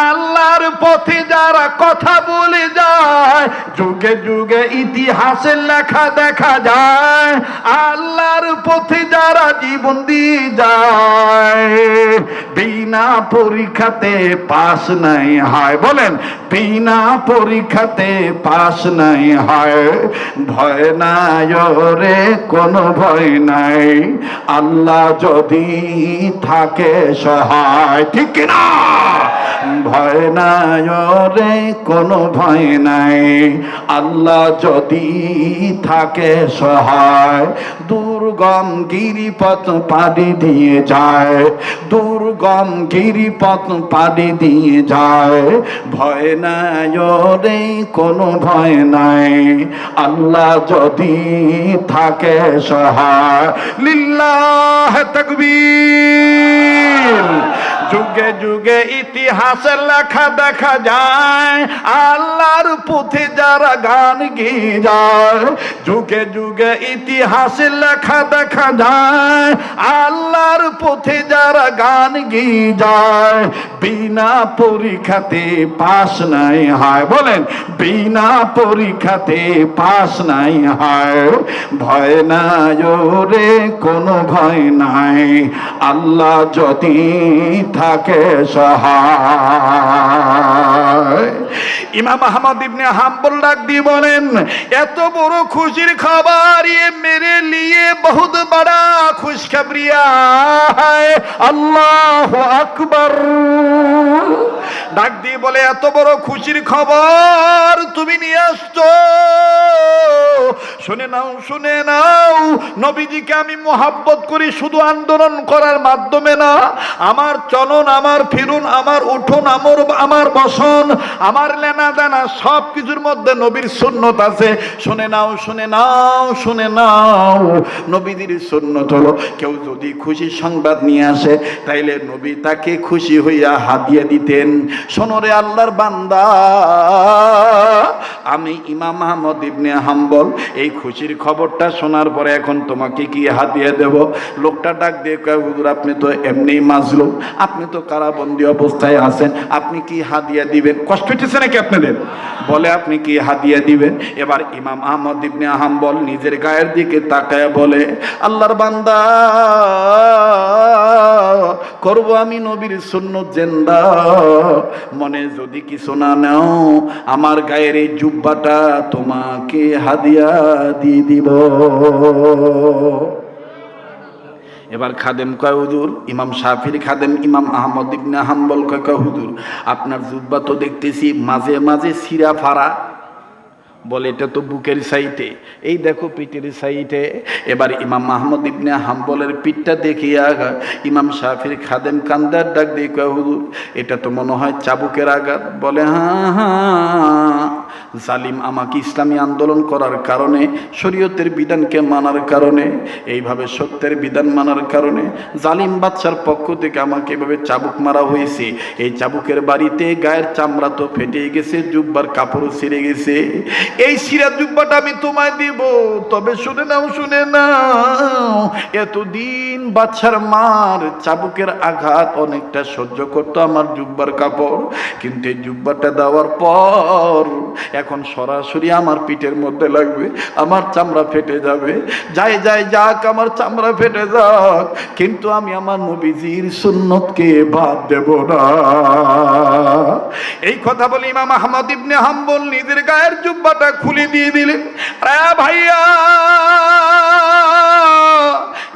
আল্লাহর পথে যারা কথা বলে যায়। যুগে যুগে ইতিহাসে লেখা দেখা যায়, আল্লাহর পথে যারা জীবন দিয়ে যায়। বিনা পরীক্ষাতে পাস নাই হয়, বলেন বিনা পরীক্ষাতে পাস নাই হয়। ভয় নাই রে, কোনো ভয় নাই, আল্লাহ যদি থাকে সহায়। ঠিক কিনা? ভয় নাই রে, কোনো ভয় নাই, আল্লাহ যদি থাকে সহায়। দুর্গম গিরিপথ পাড়ি দিয়ে যায়, দুর্গম গিরিপথ পাড়ি দিয়ে যায়। ভয় নাই রে, কোনো ভয় নাই, আল্লাহ যদি থাকে সহায়। লিল্লাহ তাকবীর। যুগে যুগে ইতিহাসের লেখা দেখা যায়, আল্লাহর পথে যারা গান গেয়ে যায়। যুগে যুগে ইতিহাসের লেখা দেখা যায়, আল্লাহর পথে যারা গান গেয়ে যায়। বিনা পরীক্ষাতে পাস নাই হয়, বলেন বিনা পরীক্ষাতে পাস নাই হয়। ভয় নাই রে, কোনো ভয় নাই, আল্লাহ যদি থাকে সহায়। ইমাম আহমদ ইবনে হাম্বল ডাক দিয়ে বলেন, এত বড় খুশির খবর ये मेरे लिए बहुत बड़ा खुशखबरी है। আল্লাহু আকবার। ডাক দিয়ে বলে, এত বড় খুশির খবর তুমি নিয়ে আসছো, শুনে নাও শুনে নাও। নবীজিকে আমি মোহাব্বত করি শুধু আন্দোলন করার মাধ্যমে না, আমার চলন, আমার ফিরুন, আমার উঠুন, আমার বসন, আমার লেনা দানা সব কিছুর মধ্যে নবীর সুন্নত আছে। শুনে নাও শুনে নাও শুনে নাও। নবীজির সুন্নত হলো, কেউ যদি খুশি সংবাদ নিয়ে আসে তাইলে নবী তাকে খুশি হইয়া হাদিয়া দিতেন। শোনো রে আল্লাহর বান্দা, আমি ইমাম আহমদ ইবনে হাম্বল এই খুশির খবরটা শোনার পরে এখন তোমাকে কি হাদিয়া দেব? লোকটা ডাক দিয়ে কয়, হুজুর আপনি তো এমনি মাজলুম, আপনি তো কারাবন্দী অবস্থায় আছেন, আপনি কি হাদিয়া দিবেন? কষ্ট হচ্ছে নাকি আপনাদের? বলে আপনি কি হাদিয়া দিবেন? এবার ইমাম আহমদ ইবনে হাম্বল নিজের গায়ের দিকে তাকায় বলে, আল্লাহর বান্দা, করব আমি নবীর সুন্নত জিন্দা, মনে যদি কিছু না নাও আমার গায়ের এই জুব্বাটা তোমাকে হাদিয়া দিয়ে দিব। এবার খাদেম কয়, হুজুর, ইমাম শাফির খাদেম ইমাম আহমদ ইবনে হাম্বল কয়, হুজুর আপনার জুব্বা তো দেখতেছি মাঝে মাঝে ছিঁড়া ফাড়া। বলে এটা তো বুকের সাইটে, এই দেখো পিঠের সাইটে। এবার ইমাম আহমদ ইবনে হাম্বলের পিঠটা দেখিয়া ইমাম শাফির খাদেম কান্দার ডাক দিয়ে কয়, হুজুর এটা তো মনে হয় চাবুকের আঘাত। বলে হ্যাঁ হ্যাঁ, জালিম আমাকে ইসলামী আন্দোলন করার কারণে, শরীয়তের বিধানকে মানার কারণে, এইভাবে সত্যের বিধান মানার কারণে জালিম বাদশার পক্ষ থেকে আমাকে এভাবে চাবুক মারা হয়েছে। এই চাবুকের বাড়িতে গায়ের চামড়া তো ফেটে গেছে, জুব্বার কাপড়ও ছিঁড়ে গেছে। এই সিরা জুব্বাটা আমি তোমায় দিব, তবে শুনে নাও, শুনে নাও, এতদিন বাদশার মার চাবুকের আঘাত অনেকটা সহ্য করতো আমার জুব্বার কাপড়, কিন্তু এই জুব্বাটা দেওয়ার পর এখন সরাসরি আমার পিঠের মধ্যে লাগবে, আমার চামড়া ফেটে যাবে। যাই যাই যাক, আমার চামড়া ফেটে যাক, কিন্তু আমি আমার নবীজির সুন্নতকে বাদ দেব না। এই কথা বলে ইমাম আহমদ ইবনে হাম্বল নিজের গায়ের জুব্বাটা খুলে দিয়ে দিলেন। আরে ভাইয়া,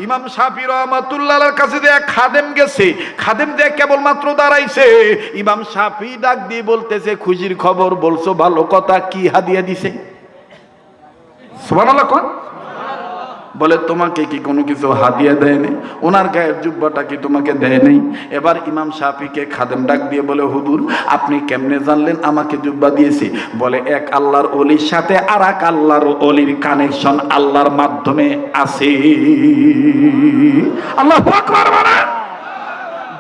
ইমাম শাফি রাহমাতুল্লাহর কাছে যে খাদেম গেছে, খাদেম যে কেবলমাত্র দাঁড়াইছে, ইমাম শাফি ডাক দিয়ে বলতেছে, খুশির খবর বলছো, ভালো কথা, কি হাদিয়া দিছে? সুবহানাল্লাহ কোন? বলে তোমাকে কি কোনো কিছু হাদিয়া দেয় নাই? ওনার গায়ের জুব্বাটা কি তোমাকে দেয় নাই? এবার ইমাম শাফিকে খাদেম ডাক দিয়ে বলে, হুজুর আপনি কেমনে জানলেন আমাকে জুব্বা দিয়েছে? বলে এক আল্লাহর ওলির সাথে আর এক আল্লাহর ওলির কানেকশন আল্লাহর মাধ্যমে আছে। আল্লাহু আকবার বলে।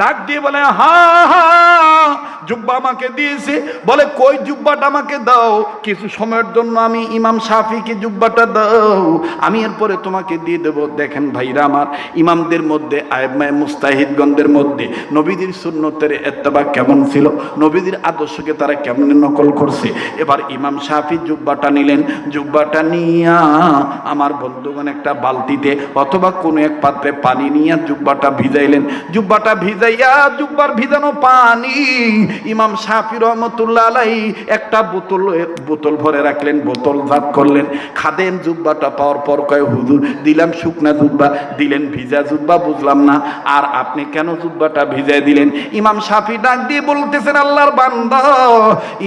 ডাক দিয়ে বলে, হ্যাঁ হ্যাঁ, জুব্বা আমাকে দিয়েছে। বলে কই জুব্বাটা আমাকে দাও, কিছু সময়ের জন্য আমি ইমাম শাফিকে জুব্বাটা দাও, আমি এরপরে তোমাকে দিয়ে দেব। দেখেন ভাইরা আমার, ইমামদের মধ্যে, আইম্মায়ে মুস্তাহিদগণদের মধ্যে নবীদের সুন্নতের ইত্তেবা কেমন ছিল, নবীদের আদর্শকে তারা কেমনে নকল করছে। এবার ইমাম শাফি জুব্বাটা নিলেন, জুব্বাটা নিয়া আমার বন্ধুগণ একটা বালতিতে অথবা কোনো এক পাত্রে পানি নিয়ে জুব্বাটা ভিজাইলেন। জুব্বাটা ভিজাইয়া জুব্বার ভিজানো পানি ইমাম শাফি রহমতুল্লাহ আলাইহি একটা বোতল ভরে রাখলেন, বোতল জাত করলেন। খাদেম জুব্বাটা পাওয়ার পর কয়, হুজুর দিলাম শুকনা জুব্বা, দিলেন ভিজা জুব্বা, বুঝলাম না, আর আপনি কেন জুব্বাটা ভিজাই দিলেন? ইমাম শাফি ডাক দিয়ে বলতেছেন, আল্লাহর বান্দা,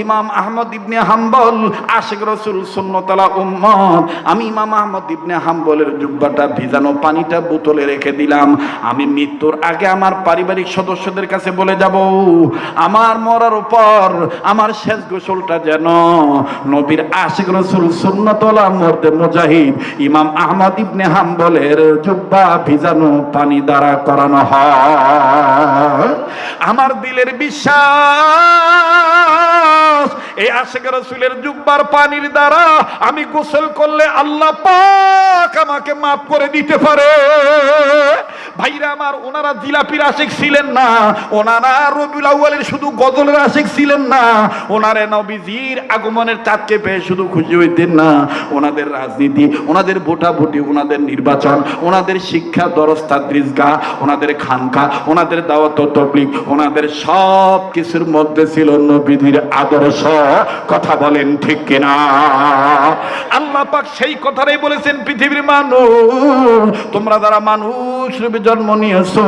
ইমাম আহমদ ইবনে হাম্বল আশিক রাসূল সুন্নাতুল উম্মত, আমি ইমাম আহমদ ইবনে হাম্বলের জুব্বাটা ভিজানো পানিটা বোতলে রেখে দিলাম। আমি মৃত্যুর আগে আমার পারিবারিক সদস্যদের কাছে বলে যাব, আমার মরার উপর আমার শেষ গোসলটা যেন নবীর আশিক রাসূল সুন্নাতুল মর্দে মুজাহিদ ইমাম আহমদ ইবনে হাম্বলের জুব্বা ভিজানো পানি দ্বারা করানো হয়। আমার দিলের বিশ্বাস, এই আশিক রাসূলের জুব্বার পানির দ্বারা আমি গোসল করলে আল্লাহ পাক আমাকে মাফ করে দিতে পারে। ভাইরা আমার, ওনারা জিলাপির আশিক ছিলেন না, ওনারা রবিউল আউয়ালের শুধু গজলের আশিক ছিলেন না, ওনারা নবীজির আগমনের চাঁদকে পেয়ে শুধু খুশি হইতেন না, ওনাদের রাজনীতি, ওনাদের ভোটাভুটি, ওনাদের নির্বাচন, ওনাদের শিক্ষা দরস তাদরিসগাহ, ওনাদের খানকা, ওনাদের দাওয়াত ও তাবলীগ, ওনাদের সব কিছুর মধ্যে ছিল নবীজির আদর্শ। কথা বলেন ঠিক কিনা? আল্লাহ পাক সেই কথাটাই বলেছেন, পৃথিবীর মানুষ, তোমরা যারা মানুষ রূপে জন্ম নিয়েছো,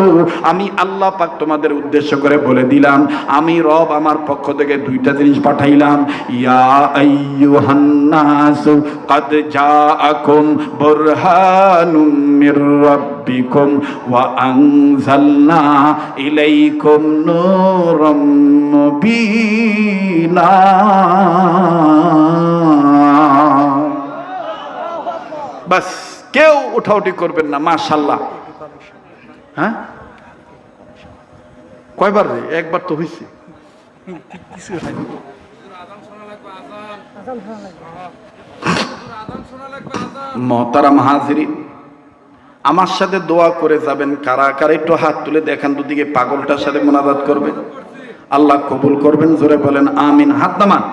আমি আল্লাহ পাক তোমাদের উদ্দেশ্য করে বলে দিলাম, আমি রব আমার পক্ষ থেকে দুইটা জিনিস পাঠাইলাম। ইয়া আইয়ুহান নাস ক্বাদ জাআকুম বুরহানুম মির রাব্বিকুম ওয়া আনজালনা ইলাইকুম নূরাম মুবিনা। বাস, কেউ উঠাউটি করবেন না। মাশাআল্লাহ। হ্যাঁ, কয়বার রে? একবার তো হয়েছে। মহতারাম হাজিরিন, আমার সাথে দোয়া করে যাবেন। কারা কারা একটু হাত তুলে দেখান, দুদিকে পাগলটার সাথে মোনাজাত করবেন, আল্লাহ কবুল করবেন। জোরে বলেন আমিন। হাত নামান।